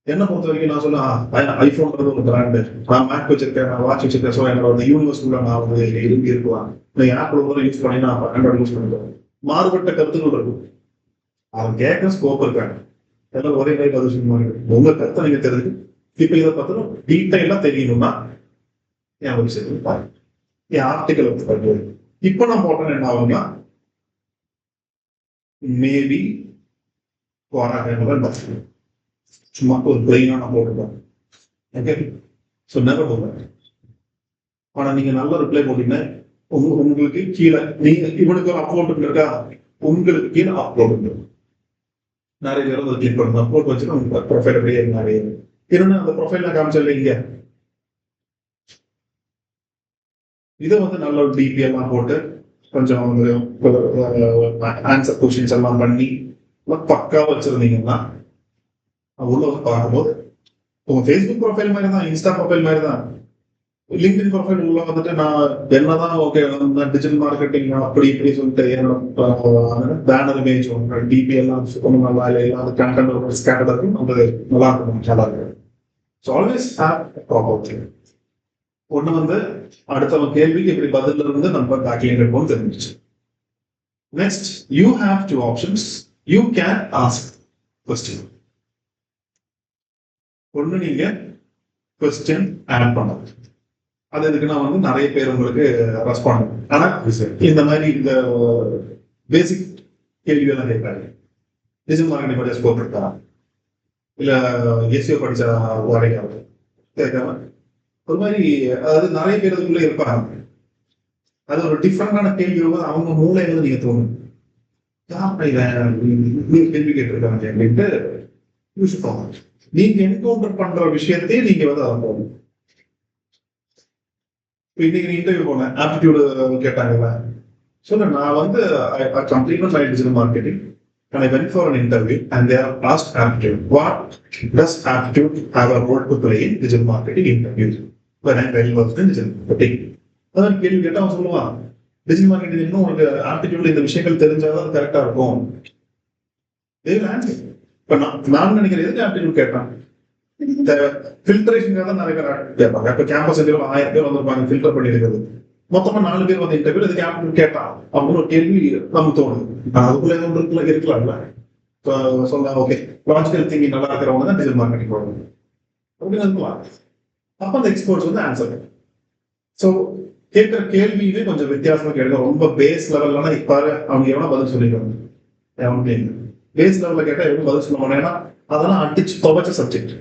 என்ன பொறுத்த வரைக்கும் நான் சொல்லுவேன், ஐபோன்றது ஒரு பிராண்டு. நான் மேக் வச்சிருக்கேன், நான் வாட்ச் வச்சிருக்கேன். ஸோ என்னோட யூனிவர்ஸ்குள்ள நான் வந்து இருக்கலாம். நீங்க ஆப்பிள் கூட யூஸ் பண்ணி நான் ஆண்ட்ராய்டு யூஸ் பண்ணிடுவேன். மாறுபட்ட கருத்துக்கள் இருக்கும், அவன் கேட்க ஸ்கோப் இருக்காங்க. எல்லாம் ஒரே மாதிரி பதில் மாதிரி உங்க கருத்தை நீங்க தெரிஞ்சு இப்ப இதை பார்த்தா டீட்டெயிலா தெரியணும்னா என் வெப்சைட் பாருங்க, என் ஆர்டிக்கல் வந்து படிப்போம். இப்ப நான் போட்டேன் என்ன ஆகும்னா மேபி சும்மா ஒரு பிளைனா நான் போட்டுருப்பேன். Okay, so never do that. ஆனா நீங்க நல்ல ரிப்ளை போட்டீங்கன்னா உங்களுக்கு கீழே நீங்க இவனுக்கு ஒரு அப்லோட் இருக்கா, உங்களுக்கு கீழே அப்லோட் நிறைய பேர் அதை கிளிக் பண்ணணும். அப்லோட் வச்சுட்டு உங்க ப்ரொஃபைல் அப்படியே நிறைய என்னன்னா அந்த ப்ரொஃபைல் காமிச்சல இங்க இதை வந்து நல்ல ஒரு டிபி எல்லாம் போட்டு கொஞ்சம் ஆன்சர் கொஸ்டின்ஸ் எல்லாம் பண்ணி பக்கா வச்சிருந்தீங்கன்னா உள்ள வந்து பார்க்கும்போது உங்க ஃபேஸ்புக் ப்ரொஃபைல் மாதிரி தான், இன்ஸ்டா ப்ரொஃபைல் மாதிரி தான், லிங்க்டின் ப்ரொஃபைல் உள்ள வந்துட்டு நான் என்னதான் ஓகே டிஜிட்டல் மார்க்கெட்டிங் அப்படி இப்படி சொல்லிட்டு என்னோட பேனர் இமேஜ் டிபி எல்லாம் ஒன்று வேலை எல்லாம் கண்டென்ட் ஸ்கேட்டர் இருக்கும், அது நல்லா இருக்கும், நல்லா இருக்கும். So always have proper thing. ஒன்று வந்து அடுத்தவங்க கேள்விக்கு இப்படி பதில இருந்து நம்ம பேக்லிங் இருக்கும்னு தெரிஞ்சிச்சு. Next you have two options. You can ask question. ஒன்று நீங்க கொஸ்டின் ஆட் பண்ணலாம். அது எதுக்குன்னா வந்து நிறைய பேர் உங்களுக்கு ரெஸ்பாண்ட் ஆனா இந்த மாதிரி இந்த பேசிக் கேள்வி எல்லாம் கேட்கறாங்க. டிஜிட்டல் மார்க்கெட்டிங் படிச்ச ஸ்கோப் இருக்கா, இல்ல எஸ்இஓ படிச்ச வரைக்கும் கேட்காம ஒரு மாதிரி அதாவது நிறைய பேர் அதுக்குள்ள இருப்பாங்க. அது ஒரு டிஃப்ரெண்டான கேள்வி வரும்போது அவங்க மூளையில வந்து நீங்க தோணும் கேள்வி கேட்டிருக்காங்க அப்படின்ட்டு யோசிப்பாங்க. நீங்க என்கவுண்டர் பண்ற விஷயத்தையே நீங்க வந்து அதை போகணும். இன்னைக்கு இன்டர்வியூ போனேன், ஆப்டிடியூட் கேட்டாங்கல்ல. ஸோ நான் வந்து complete my digital marketing and I went for an interview and they have asked aptitude. What does aptitude have a role to play in digital marketing interviews? When I'm well versed in digital marketing. அதான் கேள்வி கேட்டா அவன் சொல்லுவான், digital marketing இன்னும் உங்களுக்கு ஆப்டிடியூட்ல இந்த விஷயங்கள் தெரிஞ்சாதான் கரெக்டா இருக்கும். இப்ப நான் நினைக்கிறேன் எதுக்கு ஆப்டிடியூட் கேட்டான், இந்த ஃபில்டரேஷனுக்காக தான் நிறைய பேர் கேட்பாங்க. இப்ப கேம்பஸ் இன்டர்வியூ 1000 பேர் வந்திருப்பாங்க, ஃபில்டர் பண்ணி இருக்கிறது மொத்தமா 4 பேர் வந்து இன்டர்வியூ இதுக்கு ஆப்டிடியூட் கேட்டான் அப்படின்னு ஒரு கேள்வி நமக்கு தோணும். அதுக்குள்ள எதுவும் இருக்கலாம்ல. சொல்லலாம் ஓகே லாஜிக்கல் திங்கிங் நல்லா இருக்கிறவங்க தான் டிஜிட்டல் மார்க்கெட்டிங் போடணும் அப்படின்னு இருக்கலாம். அப்ப அந்த எக்ஸ்பர்ட்ஸ் வந்து ஆன்சர். ஸோ கேட்கிற கேள்வியுமே கொஞ்சம் வித்தியாசமா கேட்க, ரொம்ப பேஸ் லெவல்ல இப்பாரு அவங்க எவ்வளவு பதில் சொல்லிடுவாங்க. பேஸ் லெவல்ல கேட்டா எவ்வளவு பதில் சொல்லுவாங்க, ஏன்னா அதெல்லாம் அடிச்சு துவைச்ச சப்ஜெக்ட்.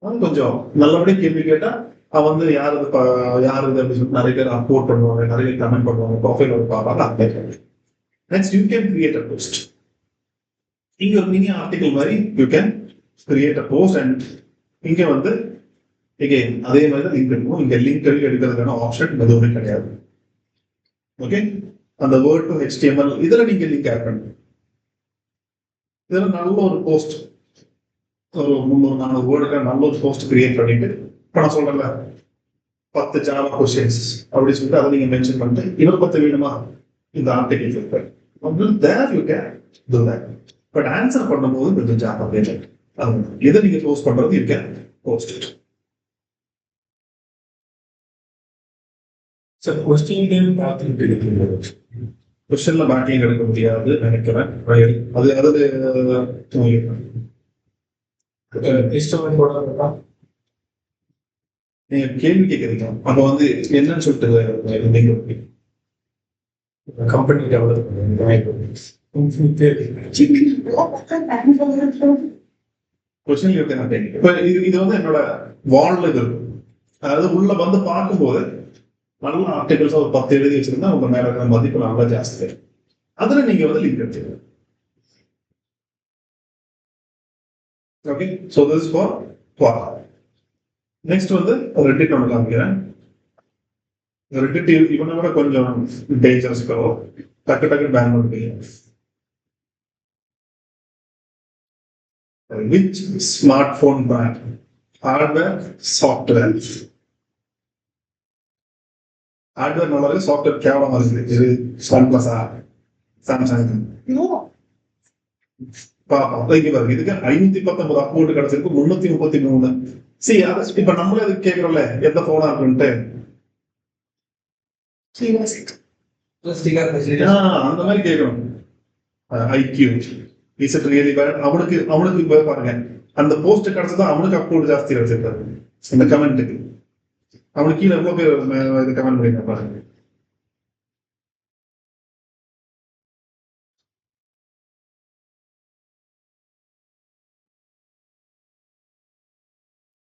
அது கொஞ்சம் நல்லபடியா கேள்வி கேட்டா அவன் வந்து யாரு அப்படின்னு சொல்லி நிறைய பேர் அப்லோட் பண்ணுவாங்க, நிறைய பேர் கமெண்ட் பண்ணுவாங்க, ப்ரொஃபைல் பார்ப்பாங்க. Next you can create a post. இங்க ஒரு மினி ஆர்டிகல் மாதிரி you can create a post. And இங்க வந்து அதே மாதிரி தான் லிங்க் இருக்கும். இங்க லிங்க் எடுக்கிறதுக்கான ஆப்ஷன் எதுவுமே கிடையாது. ஓகே, அந்த வேர்ட் டு HTML இதுல நீங்க லிங்க் ஆட் பண்ணுங்க. இதுல நல்ல ஒரு போஸ்ட் ஒரு 300-400 வேர்டுக்கு நல்ல ஒரு போஸ்ட் கிரியேட் பண்ணிட்டு, இப்ப நான் சொல்றேன்ல 10 ஜாவா கொஸ்டின்ஸ் அப்படின்னு சொல்லிட்டு அதை நீங்க மென்ஷன் பண்ணிட்டு இவர் 10 வேணுமா இந்த ஆர்டிகல் இருப்பாரு. பட் ஆன்சர் பண்ணும்போது கொஞ்சம் ஜாவா வேணும். எதை நீங்க போஸ்ட் பண்றது you can post it. Sir question பார்த்துட்டு இருக்கிறது கொஸ்டின்ல பேக்கிங் எடுக்க முடியாது நினைக்கிறேன். அது அதாவது நீங்க கேள்வி கேட்கறீங்க அப்ப வந்து என்னன்னு சொல்லிட்டு கம்பெனி டெவலப் கொஸ்டின் இப்ப இது வந்து என்னோட வால்ல இது இருக்கும். அதாவது உள்ள வந்து பார்க்கும்போது நல்ல ஆர்டிகல்ஸ் ஒரு 10 எழுதி வச்சிருந்தா உங்க மேல இருக்கிற மதிப்பு நல்லா ஜாஸ்தி. அதுல நீங்க வந்து லிங்க் எடுத்துக்கணும். Okay, so this for Quora. Next வந்து ரெடிட் ஒன்று காமிக்கிறேன். ரெடிட் இவனை விட கொஞ்சம் டேஞ்சரஸ் வரும், டக்கு டக்கு பேன் பண்ணுவீங்க. Which smartphone brand, hardware, software? Hardware நல்லா இருக்கு, சாஃப்ட்வேர் கேவலமா இருக்கு. இது OnePlus-ஆ, சாம்சங்? இதுக்கு 519 அப்லோட் கிடைச்சிருக்கு, 333. சரி, இப்ப நம்மளே அது கேட்கறோம்ல எந்த போனா இருக்குன்ட்டு, அந்த மாதிரி கேட்கணும். IQ is it really bad? அவனுக்கு பாருங்க அந்த போஸ்ட் கிடைச்சதான் அவனுக்கு அப்லோட் ஜாஸ்தி கிடைச்சிருக்காரு. இந்த கமெண்ட்டுக்கு அவனுக்கு கீழே எவ்வளவு பேர் இது கமெண்ட் பண்ணிருக்காங்க பாருங்க.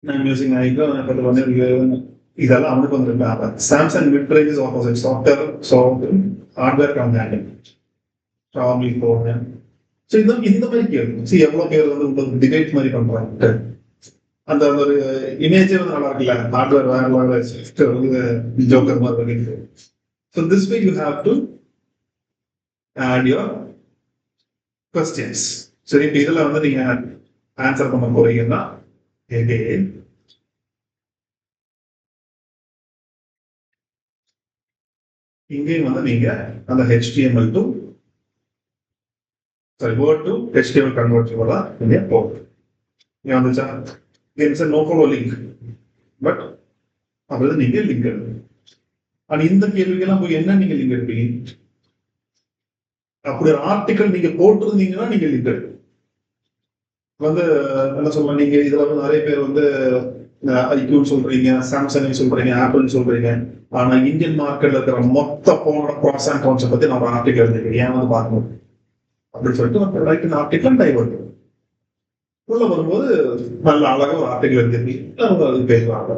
I'm using Aigo. இதெல்லாம் அவனுக்கு வந்து Samsung mid range opposite software hardware company Xiaomi phone. So இந்த மாதிரி கேள்வி சி எவ்வளோ பேர் வந்து உங்களுக்கு டிபேட் மாதிரி பண்றாங்க. அந்த ஒரு இமேஜே வந்து நல்லா இருக்குல்ல, ஹார்ட்வேர் வேற சாஃப்ட்வேர் வந்து ஜோக்கர் மாதிரி இருக்கு. So this way you have to add your questions. சரி, இப்போ இதில் வந்து நீங்க ஆன்சர் பண்ண போறீங்கன்னா இங்கேயும் வந்து நீங்க அந்த HTML to word to HTML convert பண்ணலாம். நீங்க போகும் இங்க வந்துச்சா, it's no follow link, but அப்படி நீங்க லிங்க் எடுக்கணும். ஆனா இந்த கேள்விக்கெல்லாம் போய் என்ன நீங்க லிங்க் எடுப்பீங்க? அப்படி ஒரு ஆர்டிக்கல் நீங்க போட்டிருந்தீங்கன்னா நீங்க லிங்க் எடுக்கணும். வந்து என்ன சொல்லலாம், நீங்க இதுல வந்து நிறைய பேர் வந்து ஐக்யூன்னு சொல்றீங்க, சாம்சங் சொல்றீங்க, ஆப்பிள் சொல்றீங்க. ஆனா இந்தியன் மார்க்கெட்ல இருக்கிற மொத்த போன ப்ராஸ் அண்ட் கான்ஸ் பத்தி நம்ம ஆர்டிக்கல் எழுதிருக்கேன், ஏன் வந்து பார்க்கணும் அப்படின்னு சொல்லிட்டு ஆர்டிக்கல் டைவர்ட் உள்ள வரும்போது நல்ல அழகா ஒரு ஆர்டிக்கல் எழுதிருக்கீங்க, அது பேசுவாங்க.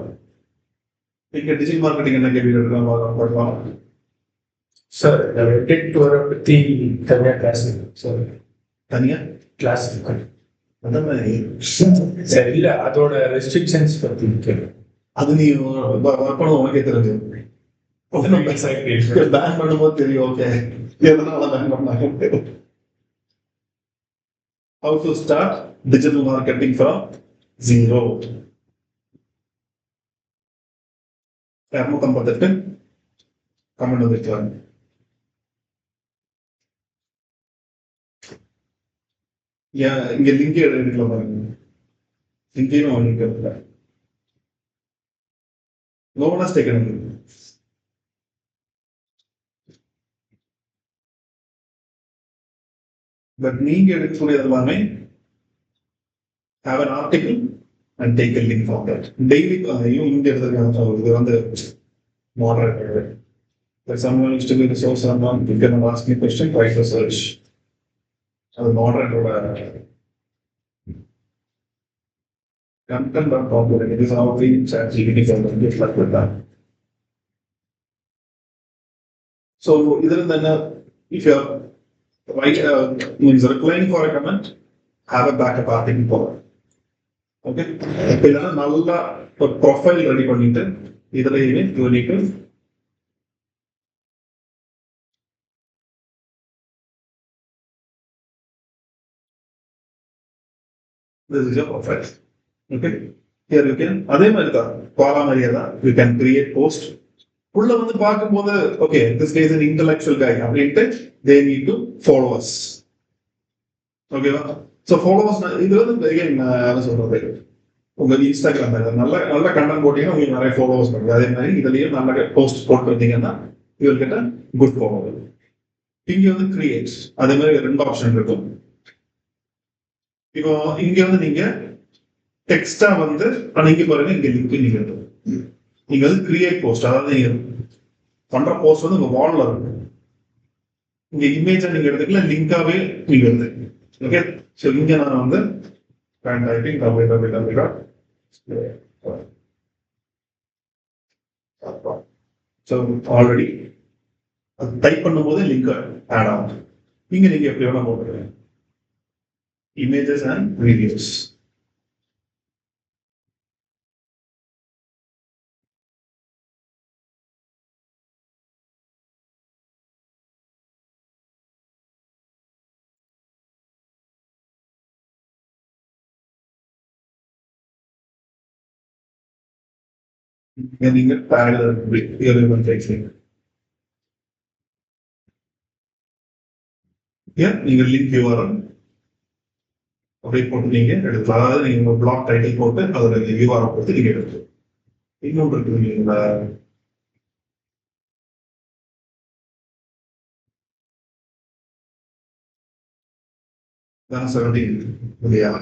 நீங்க டிஜிட்டல் மார்க்கெட்டிங் என்ன கேள்வி எடுக்கலாம் சார்? டெக் வர பத்தி தனியா கிளாஸ் சார், தனியா கிளாஸ் அந்த மாதிரி சார் இல்ல, அதோட ரெஸ்ட்ரிக்ஷன்ஸ் பத்தி கேட்கும். அது நீ ஒர்க் பண்ண உனக்கே தெரிஞ்சு பேன் பண்ணும்போது தெரியும். ஓகே, எதனால பேன் பண்ணாங்க. How to start digital marketing from zero. 258 comment வந்துருக்காங்க. இங்க லிங்க் எடுக்கல பாருங்க, லிங்கையும் லிங்க் எடுக்கல. No one has taken it. But நீங்க எடுக்கக்கூடியது எல்லாமே have an article and take a link from that. Daily இங்க எடுத்துருக்காங்க. இது வந்து moderator. If someone used to be the source someone, you can ask me question, write a search. அது moderator content or component. It is how we ChatGPT can get like with that. So either than if you are means replying for a comment, have a backup article for it. Okay, இதெல்லாம் நல்லா ஒரு profile ready பண்ணிட்டு இதுலயுமே you need to this is your profile. Okay, here you can அதே மாதிரி தான் Cola மாதிரியே தான் you can create post. உள்ள வந்து பார்க்கும்போது okay, this guy is an intellectual guy அப்படின்ட்டு they need to follow us. ஓகேவா? ஸோ ஃபாலோவர்ஸ் இது வந்து என்ன சொல்றது, உங்க இன்ஸ்டாகிராம் நல்ல நல்ல கண்டென்ட் போட்டீங்கன்னா உங்களுக்கு நிறைய ஃபாலோவர்ஸ் பண்ணுங்க. அதே மாதிரி இதுலயும் நல்ல போஸ்ட் போட்டு வந்தீங்கன்னா you will get a good follower. இங்க வந்து கிரியேட் அதே மாதிரி 2 ஆப்ஷன் இருக்கும். இப்போ இங்க வந்து நீங்க டெக்ஸ்டா வந்து இங்க பாருங்க, இங்க லிங்க் நீங்க வந்து கிரியேட் போஸ்ட், அதாவது நீங்க பண்ற போஸ்ட் வந்து உங்க வால்ல இருக்கும். இங்க இமேஜா நீங்க எடுத்துக்கலாம், லிங்காவே நீங்க எடுத்துக்கலாம். ஓகே, ஸோ இங்க நான் வந்து டைப்பிங் www. ஸோ ஆல்ரெடி அது டைப் பண்ணும்போது லிங்க் ஆட் ஆகும். இங்க நீங்க எப்படி வேணா போட்டுருங்க, இமேஜஸ் அண்ட் வீடியோஸ். நீங்க நீங்க லிங்க் யூஆர்எல் அப்படியே போட்டு நீங்க எடுக்கலாம். அதாவது நீங்க பிளாக் டைட்டில் போட்டு அதோட யூஆர்எல் போட்டு நீங்க எடுக்கலாம். இன்னொன்று இருக்கு, நீங்க தான் 17 இல்லையா?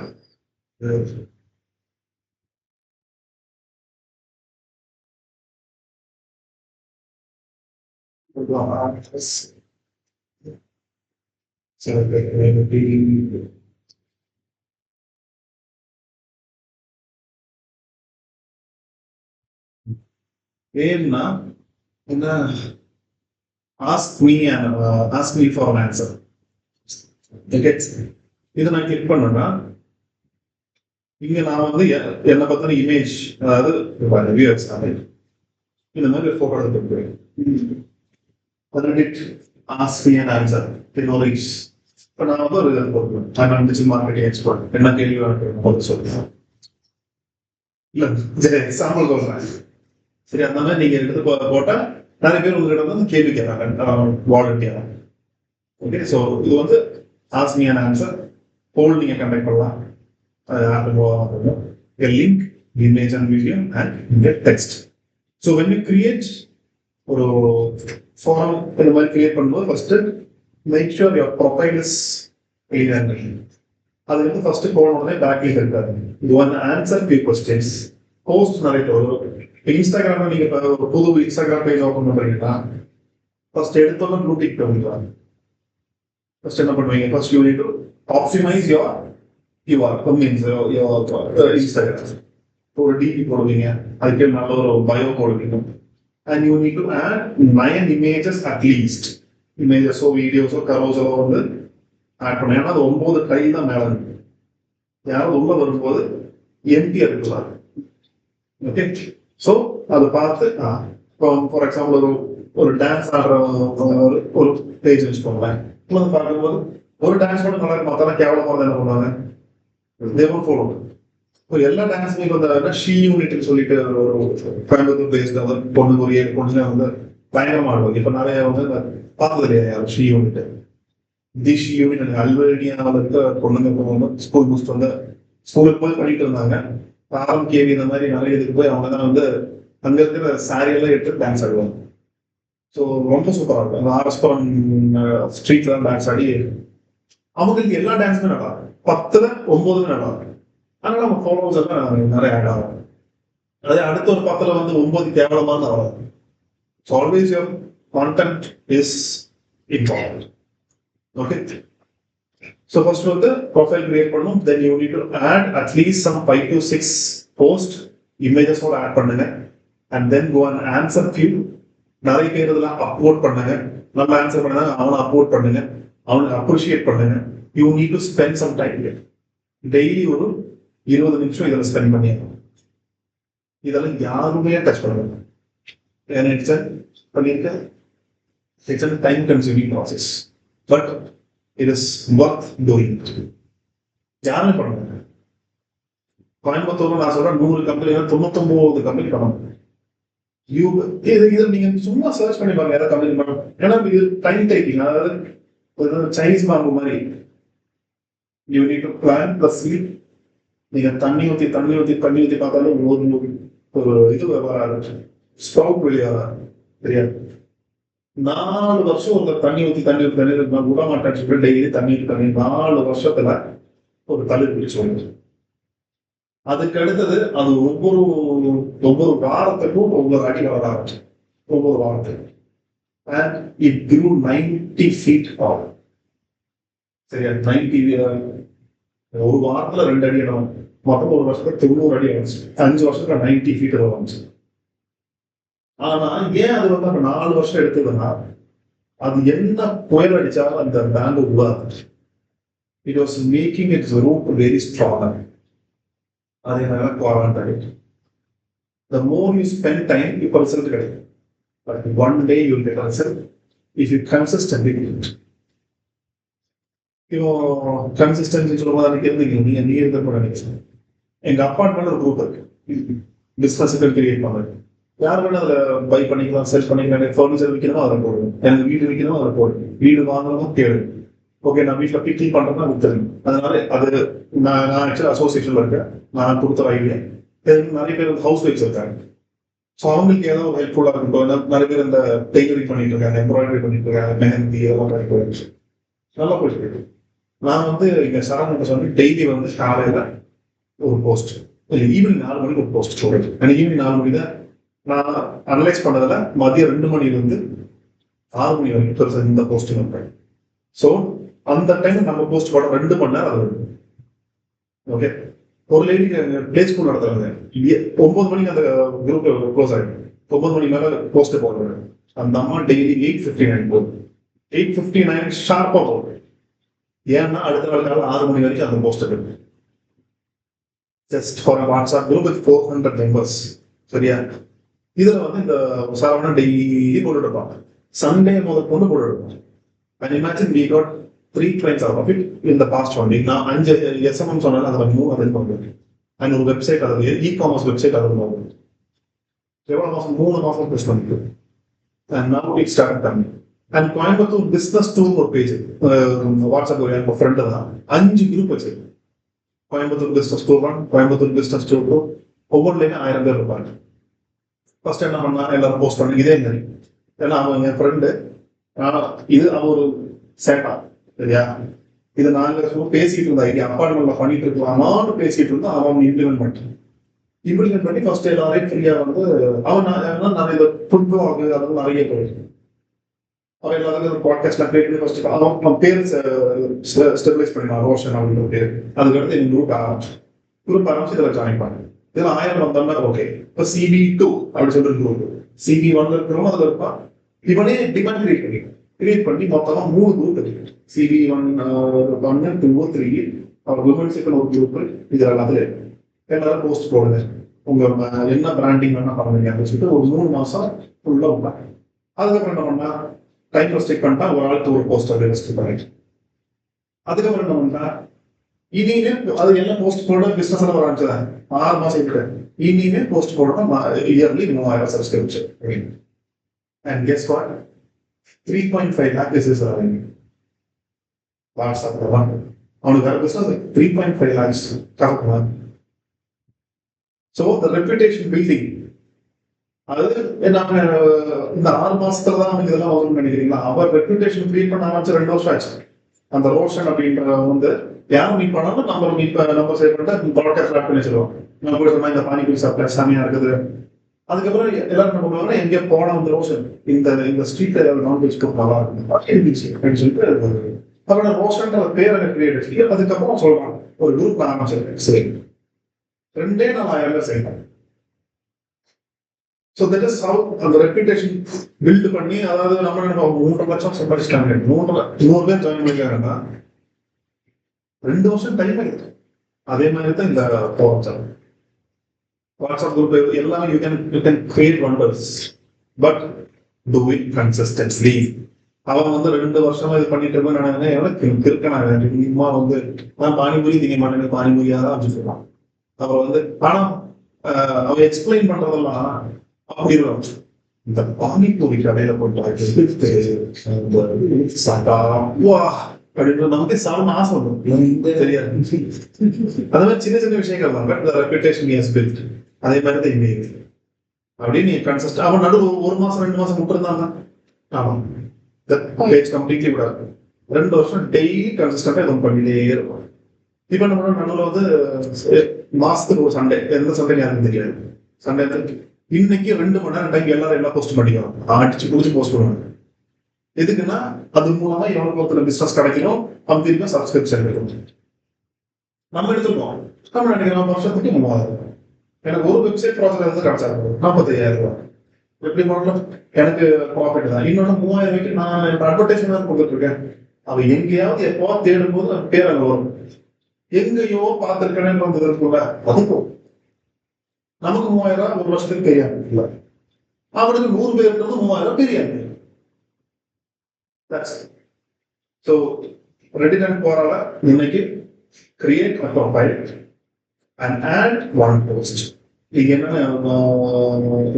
ஏன்னா என்ன ask me for an answer. Okay, இதை நான் கிளிக் பண்ணேன்னா இங்க நான் வந்து என்னை பத்தின இமேஜ், அதாவது வியூவர்ஸ் இந்த மாதிரி ஒரு போட்டோ எடுத்துருக்கேன். Ask me an answer. இப்போ நான் வந்து ஒரு போட்டுருவேன், டிஜிட்டல் மார்க்கெட்டிங் எக்ஸ்பர்ட், என்ன கேள்வி வேணும் சொல்லுவேன். இல்ல எக்ஸாம்பிள் சொல்றேன். சரி, அந்த மாதிரி நீங்க எடுத்து போட்டா நிறைய பேர் உங்ககிட்ட வந்து கேள்வி கேட்கறாங்க வாலண்டியரா. ஓகே, ஸோ இது வந்து ஆஸ்க் மீ an answer போல் நீங்க கண்டக்ட் பண்ணலாம். a link, image and video and get text. So when you create ஒரு forum இந்த மாதிரி கிரியேட் பண்ணும்போது first make sure your profile is clear. அது வந்து first போன உடனே பேக்ல இருக்காது. You want to answer few questions. Post நிறைய வரும். இன்ஸ்டாகிராம்ல நீங்க ஒரு புது இன்ஸ்டாகிராம் பேஜ் ஓபன் பண்றீங்கன்னா ஃபர்ஸ்ட் எடுத்தோம்னா ப்ளூ டிக் பண்ணுவீங்க. ஃபர்ஸ்ட் என்ன பண்ணுவீங்க? First you need to optimise your means your Instagram. ஒரு டிபி போடுவீங்க, அதுக்கு நல்ல ஒரு பயோ போடுவீங்க. And you need to add 9 images at least. இமேஜஸோ வீடியோஸோ கரோஸோ வந்து ஆட் பண்ணுங்க. ஏன்னா அது 9 கை தான் மேலே இருக்கு. யாராவது உள்ள வரும்போது எம்டியா இருக்கலாம். ஓகே, ஸோ அதை பார்த்து ஃபார் எக்ஸாம்பிள் ஒரு டான்ஸ் ஆடுற ஒரு பேஜ் வச்சுக்கோங்களேன். பார்க்கும்போது ஒரு டான்ஸ் மட்டும் நல்லா இருக்கும், மற்றெல்லாம் கேவலமாக என்ன பண்ணுவாங்க, தேவன் ஃபாலோ. இப்போ எல்லா டான்ஸுமே வந்து ஷீ யூனிட்னு சொல்லிட்டு ஒரு கோயம்புத்தூர் பேஸ்ட் வந்து பொண்ணு ஒரு 7 பொண்ணுங்க வந்து பயங்கரமாக ஆடுவாங்க. இப்போ நிறைய வந்து பார்த்தது இல்லையா யாரும் she unit. The she unit அல்வேடியாவில் இருக்க பொண்ணுங்க ஸ்கூல் முடிச்சுட்டு வந்து ஸ்கூலுக்கு போய் பண்ணிட்டு இருந்தாங்க. கேவி இந்த மாதிரி நிறைய இதுக்கு போய் அவங்க தான் வந்து அங்க இருக்கிற சாரி எல்லாம் எடுத்து டான்ஸ் ஆடுவாங்க. ஸோ ரொம்ப சூப்பராக இருக்கும். அந்த ஆர்எஸ்புரம் ஸ்ட்ரீட்ல டான்ஸ் ஆடி அவங்களுக்கு எல்லா டான்ஸுமே நல்லா 10ல் 9 நல்லா இருக்கும். அதனால அவங்க ஃபாலோவர்ஸ் எல்லாம் நிறைய ஆட் ஆகும். அதே அடுத்த ஒரு 10ல் வந்து 9 கேவலமான ஆகும். So always your content is important. Okay, so first வந்து profile create பண்ணனும். then you need to add at least some 5 to 6 post images ஓட ஆட் பண்ணுங்க. and then go and answer few. நிறைய பேர் இதெல்லாம் அப்லோட் பண்ணுங்க. நல்லா ஆன்சர் பண்ணுங்க, அவனை அப்லோட் பண்ணுங்க, அவனுக்கு அப்ரிஷியேட் பண்ணுங்க. you need to spend some time here. Daily ஒரு 20 நிமிஷம் இதில் ஸ்பெண்ட் பண்ணிடணும். இதெல்லாம் யாருமே டச் பண்ணுவாங்க. ஏன்னா it's a time consuming process, but it is worth doing. யாருமே பண்ணுங்க. கோயம்புத்தூர்ல நான் சொல்றேன் 100 கம்பெனி 99 கம்பெனி பண்ணுவாங்க. இதை நீங்க சும்மா சர்ச் பண்ணி பாருங்க ஏதாவது கம்பெனி பண்ணுவோம். ஏன்னா இது டைம் டேக்கிங், அதாவது சைனீஸ் மார்க் மாதிரி. You need to plan plus sleep. நீங்க தண்ணி ஊற்றி பார்த்தாலும் ஒரு இது வராது, ஸ்ப்ரவுட் வெளியாக தெரியாது. 4 வருஷம் ஒரு தண்ணி ஊற்றி விட மாட்டேன்னு சொல்லி டெய்லி தண்ணி 4 வருஷத்துல ஒரு தளிர் பிடிச்சு. அதுக்கு அடுத்தது அது ஒவ்வொரு வாரத்துக்கும் ஒவ்வொரு அடி வர ஆரம்பிச்சு. ஒவ்வொரு வாரத்துக்கும் and it grew 90 feet tall. சரியா, 90 ஒரு வாரத்துல 2 அடி இடம், மொத்தம் ஒரு வருஷத்துல 90 அடி ஆரம்பிச்சு. 5 வருஷத்துல 90 feet ஆரம்பிச்சு. ஆனா ஏன் அது வந்து 4 வருஷம் எடுத்ததுன்னா அது என்ன புயல் அடிச்சாலும் அந்த பேங்க் உருவாது. It was making its root very strong. அதே மாதிரி quarantine. The more you spend time, இப்போ ரிசல்ட் கிடைக்கும். But one day you will get a result if you consistently do it. இப்போ கன்சிஸ்டன்சி சொல்லும்போது அதுக்கு இருந்தீங்க நீ இருந்த கூட நினைச்சேன். எங்க அப்பார்ட்மெண்ட் ஒரு குரூப் இருக்கு, பிசினஸ் கிரியேட் பண்றது. யார் வேணும் அதில் பை பண்ணிக்கலாம், செல் பண்ணிக்கலாம். எனக்கு ஃபர்னிச்சர் விற்கணும் அதில் போடுவேன், எனக்கு வீடு விற்கணும் அதில் போடுவேன், வீடு வாங்கணும் தேவை. ஓகே, நான் வீட்டில் பிக்கிங் பண்ணுறதுனா விற்றுருங்க. அதனால அது நான் ஆக்சுவலாக அசோசியேஷனில் இருக்கேன். நான் கொடுத்த ஐடியா நிறைய பேர் ஹவுஸ் ஒய்ஃப்ஸ் இருக்காங்க. ஸோ அவங்களுக்கு ஏதோ ஹெல்ப்ஃபுல்லாக இருக்கும். நிறைய பேர் இந்த டெய்லரிங் பண்ணிட்டு இருக்காங்க, எம்ப்ராய்டரி பண்ணிட்டு இருக்காங்க, மெஹந்தி அதெல்லாம் பண்ணி போயிடுச்சு. நல்லா போயிட்டு இருக்கு. நான் வந்து இங்கே சரவணன் சொல்லி டெய்லி வந்து காலையில் ஒரு போஸ்ட், இல்லை ஈவினிங் 4 மணிக்கு ஒரு போஸ்ட் சொல்றேன். எனக்கு ஈவினிங் 4 மணி தான் நான் அனலைஸ் பண்ணதுல மதியம் 2 மணிலிருந்து 6 மணி வரைக்கும் இந்த போஸ்டிங் வைப்பேன். ஸோ அந்த டைம் நம்ம போஸ்ட் போட 2 மணி நேரம் அது. ஓகே, ஒரு லேடிக்கு பிளே ஸ்கூல் நடத்துறாங்க, 9 மணிக்கு அந்த குரூப் க்ளோஸ் ஆகிடும். 9 மணி மேல போஸ்ட் போடுறேன். அந்த அம்மா டெய்லி 8:59 போகுது. 8:59 ஷார்ப்பா போகுது. ஏன்னா அடுத்த நாள் காலையில் 6 மணி வரைக்கும் அந்த போஸ்ட் இருக்கு. Just for WhatsApp group with 400 members. சரியா? இதுல வந்து இந்த சரவணன் டெய்லி போட்டுட்டு இருப்பாங்க. சண்டே முதல் கொண்டு போட்டுட்டு இருப்பாங்க. And imagine we got 3 clients out of it in the past 1 week. நான் 5 SMM சொன்னாலும் அதில் 3 அட்டன் பண்ணுவேன். அண்ட் ஒரு வெப்சைட் அதில் இ-காமர்ஸ் வெப்சைட் அதில் போகும். எவ்வளோ மாதம்? 3 மாதம் ப்ரெஸ் பண்ணிட்டு and now it started coming. And Coimbatore business tour ஒரு பேஜ் வாட்ஸ்அப் என் ஃப்ரெண்டு தான் 5 குரூப் வச்சு Coimbatore business tour 1, Coimbatore business tour 2, ஒவ்வொன்றுலையுமே 1000 பேர் இருப்பாங்க. ஃபர்ஸ்ட் என்ன பண்ணா எல்லாரும் போஸ்ட் பண்ணி இதே மாதிரி. ஏன்னா அவன் என் ஃப்ரெண்டு, இது அவன் ஒரு சேட்டா. சரியா? இது நாங்கள் பேசிட்டு இருந்த ஐடியா அப்பார்ட்மெண்ட்ல பண்ணிட்டு இருக்கலாமான்னு பேசிட்டு இருந்தா அவன் இம்ப்ளிமெண்ட் பண்ணி ஃபர்ஸ்ட் எல்லாரையும் ஃப்ரீயா வந்து அவன் நான் இதை ஃபுட் பிளாக் அதெல்லாம் நிறைய போயிருக்கு. அவன் எல்லாருக்கும் ஒரு பாட்காஸ்ட்ல கிரியேட் பண்ணி ஃபர்ஸ்ட் அவன் பேர் ஸ்டெபிலைஸ் பண்ணினான் ரோஷன் அப்படின்னு ஒரு பேர். அதுக்கடுத்து எங்க குரூப் ஆரம்பிச்சு இதில் ஜாயின் பண்ணேன். இதில் 1000 வந்தோம்னா ஓகே. இப்போ CB2 அப்படின்னு சொல்லிட்டு குரூப் CB1 இருக்கிறவங்க அதில் இருப்பான். இவனே டிமாண்ட் கிரியேட் பண்ணி மொத்தமா 3 குரூப் இருக்கு. CB1 1 2 3 அவர் விமன்ஸுக்கு ஒரு குரூப். இது எல்லாத்துல எல்லாரும் போஸ்ட் போடுங்க, உங்க என்ன பிராண்டிங் வேணா பண்ணுங்க அப்படின்னு சொல்லிட்டு ஒரு 3 மாசம் ஃபுல்லா விட்டாங்க. அதுக்கப்புறம் என்ன பண்ணா டைம் ரெஸ்ட்ரிக்ட் பண்ணிட்டா ஒரு ஆளுக்கு ஒரு போஸ்ட் அப்படி ரெஸ்ட்ரிக்ட் பண்ணிட்டு அதுக்கப்புறம் என்ன பண்ணா இனிமே அது எல்லாம் போஸ்ட் போட பிசினஸ் எல்லாம் ஆரம்பிச்சதான் 6 மாசம் இருக்கு. இனிமே போஸ்ட் போடணும் yearly 3000 subscription. And guess what? 3.5 lakh is WhatsApp அவனுக்கு வேற business 3.5 lakhs correct. So the reputation building அது நாம இந்த 6 மாசத்துல தான் நமக்கு இதெல்லாம் வரும் நினைக்கிறீங்களா? அவர் ரெப்யூட்டேஷன் கிரியேட் பண்ண ஆரம்பிச்சு 2 வருஷம் ஆச்சு. அந்த ரோஷன் அப்படின்ற வந்து யாரும் மீட் பண்ணாலும் நம்ம சேவ் பண்ணிட்டு ப்ராட்காஸ்ட் ஆட் பண்ணி வச்சிருவோம். நம்ம கூட இந்த பானிபூரி சாப்பிட்டா சாமியா இருக்குது. அதுக்கப்புறம் எல்லாரும் என்ன பண்ணுவாங்க, எங்கே போனா வந்து ரோஷன் இந்த ஸ்ட்ரீட்ல ஏதாவது நான்வெஜ் ஃபுட் நல்லா இருக்கும் அப்படின்னு சொல்லிட்டு அவரோட ரோஷன்ற பேரை கிரியேட் வச்சு அதுக்கப்புறம் சொல்றாங்க ஒரு குரூப் நான் ஆரம்பிச்சிருக்கேன். சரி 2 நாள் 1000 செய்யணும். ஸோ தட் இஸ் ஹவு அந்த ரெப்யூட்டேஷன் பில்ட் பண்ணி, அதாவது நம்ம 3 லட்சம் சம்பாதிச்சிட்டாங்க, 100 பேர் ஜாயின் பண்ணிருக்காங்கன்னா 2 வருஷம் டைம் ஆயிடுது. அதே மாதிரி தான் இந்த வாட்ஸ்அப் குரூப் எல்லாமே you can create wonders but do it consistently. அவன் வந்து 2 வருஷமா இது பண்ணிட்டு இருப்பேன் எவ்வளவு இருக்கணும். நீமா வந்து நான் பானிபூரி திங்க மாட்டேன், பானிபூரியா தான் அப்படின்னு சொல்லுவான். அப்புறம் வந்து ஆனா அவன் எக்ஸ்பிளைன் பண்றதெல்லாம் அப்படி இருக்கும். இந்த பானிபூரி கடையில போட்டு அப்படின்னு நமக்கு சாப்பிட ஆசை வரும். தெரியாது. அது மாதிரி சின்ன சின்ன விஷயங்கள் தான். But reputation is built. அதே மாதிரி தான் இங்கே அப்படின்னு நீ கன்சிஸ்ட். அவன் நடுவு 1 மாசம் 2 மாசம் விட்டுருந்தாங்க. ஆமா பேஜ் கம்ப்ளீட்லி விடாது. 2 வருஷம் டெய்லி கன்சிஸ்டண்டா எதுவும் பண்ணிட்டே இருக்கும். இப்ப நம்ம நடுவில் வந்து மாசத்துக்கு ஒரு சண்டே, எந்த சண்டே யாருக்கும் தெரியாது. சண்டே இன்னைக்கு 2 மணி நேரம் டைம் எல்லாரும் எல்லாம் போஸ்ட் பண்ணிக்கலாம். அடிச்சு புடிச்சு போஸ்ட் பண்ணுவாங்க. எதுக்குன்னா அது மூலமா எவ்வளவு ஒருத்தர் பிசினஸ் கிடைக்கணும், அவங்க திரும்ப சப்ஸ்கிரிப்ஷன் கிடைக்கும். நம்ம எடுத்துருக்கோம் நம்ம நினைக்கிறோம் வருஷத்துக்கு 3000. எனக்கு ஒரு வெப்சைட் ப்ராசஸ் வந்து கிடைச்சாரு 45,000 எப்படி பண்ணலாம்? எனக்கு ப்ராஃபிட் தான். இன்னொன்னு 3000 நான் அட்வர்டைஸ்மெண்ட் கொடுத்துட்டு இருக்கேன். அவ எங்கேயாவது எப்போ தேடும் போது அது பேர் அங்க வரும். எங்கேயோ பார்த்திருக்கேன்னு வந்ததுக்குள்ள அதுக்கும் நமக்கு 3000 ஒரு வருஷத்துக்கு தெரியாது. அவனுக்கு 100 பேர் 3000 தெரியாது. So Reddit and Quora இன்னைக்கு create a profile and add 1 post. இது என்ன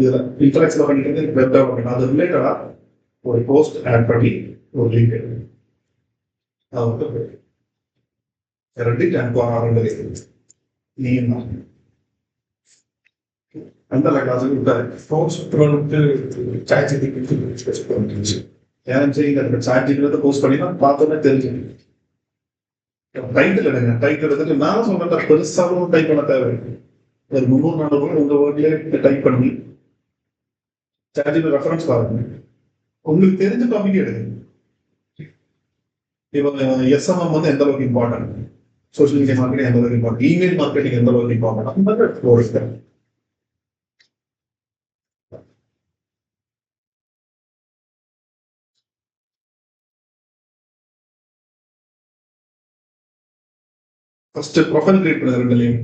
இதுல இன்டராக்ட்ல பண்ணிட்டு வெப் டெவலப்மெண்ட் அது ரிலேட்டடா ஒரு போஸ்ட் ஆட் பண்ணி ஒரு லிங்க் அது Reddit and Quora ரெண்டு நீ அந்த கிளாஸுக்கு போஸ்ட் ப்ரோடக்ட் சார்ஜ் ஏன் செய்யுங்க சார்ஜிங்கிறத போஸ்ட் பண்ணி தான் பார்த்தோன்னே தெரிஞ்சு டைட்டில் எடுங்க. டைட்டில் எடுத்துட்டு நான் சொல்றேன் பெருசாகவும் டைப் பண்ண தேவை. ஒரு 300-400 உங்க வேர்ட்லயே டைப் பண்ணி சார்ஜிங் ரெஃபரன்ஸ் பாருங்க. உங்களுக்கு தெரிஞ்ச டாபிக் எடுங்க. இப்போ SMM வந்து எந்த அளவுக்கு இம்பார்ட்டன்ட், சோஷியல் மீடியா மார்க்கெட்டிங் எந்த அளவுக்கு இம்பார்ட்டன்ட், இமெயில் மார்க்கெட்டிங் எந்த அளவுக்கு இம்பார்ட்டன்ட், அந்த மாதிரி போடுங்க. ஃபர்ஸ்ட் ப்ரொஃபைல் கிரியேட் பண்ணுங்க ரெண்டுலையும்.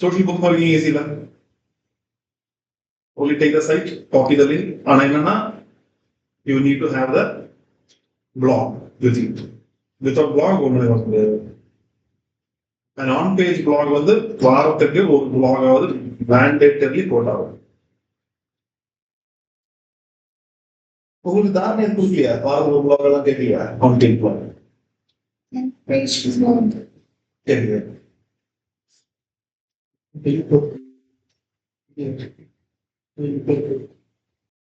சோஷியல் புக் மார்க்கிங் ஈஸி தான். only take the site, copy the link. ஆனா என்னன்னா you need to have the blog with it. Without blog ஒண்ணுமே வர முடியாது. an on page blog வந்து வாரத்துக்கு ஒரு blog ஆவது mandatorily போட்டாகும். உங்களுக்கு தானே கொடுக்கலையா? வாரம் ஒரு blog எல்லாம் கேட்கலையா? content blog page blog. கேட்கலையா?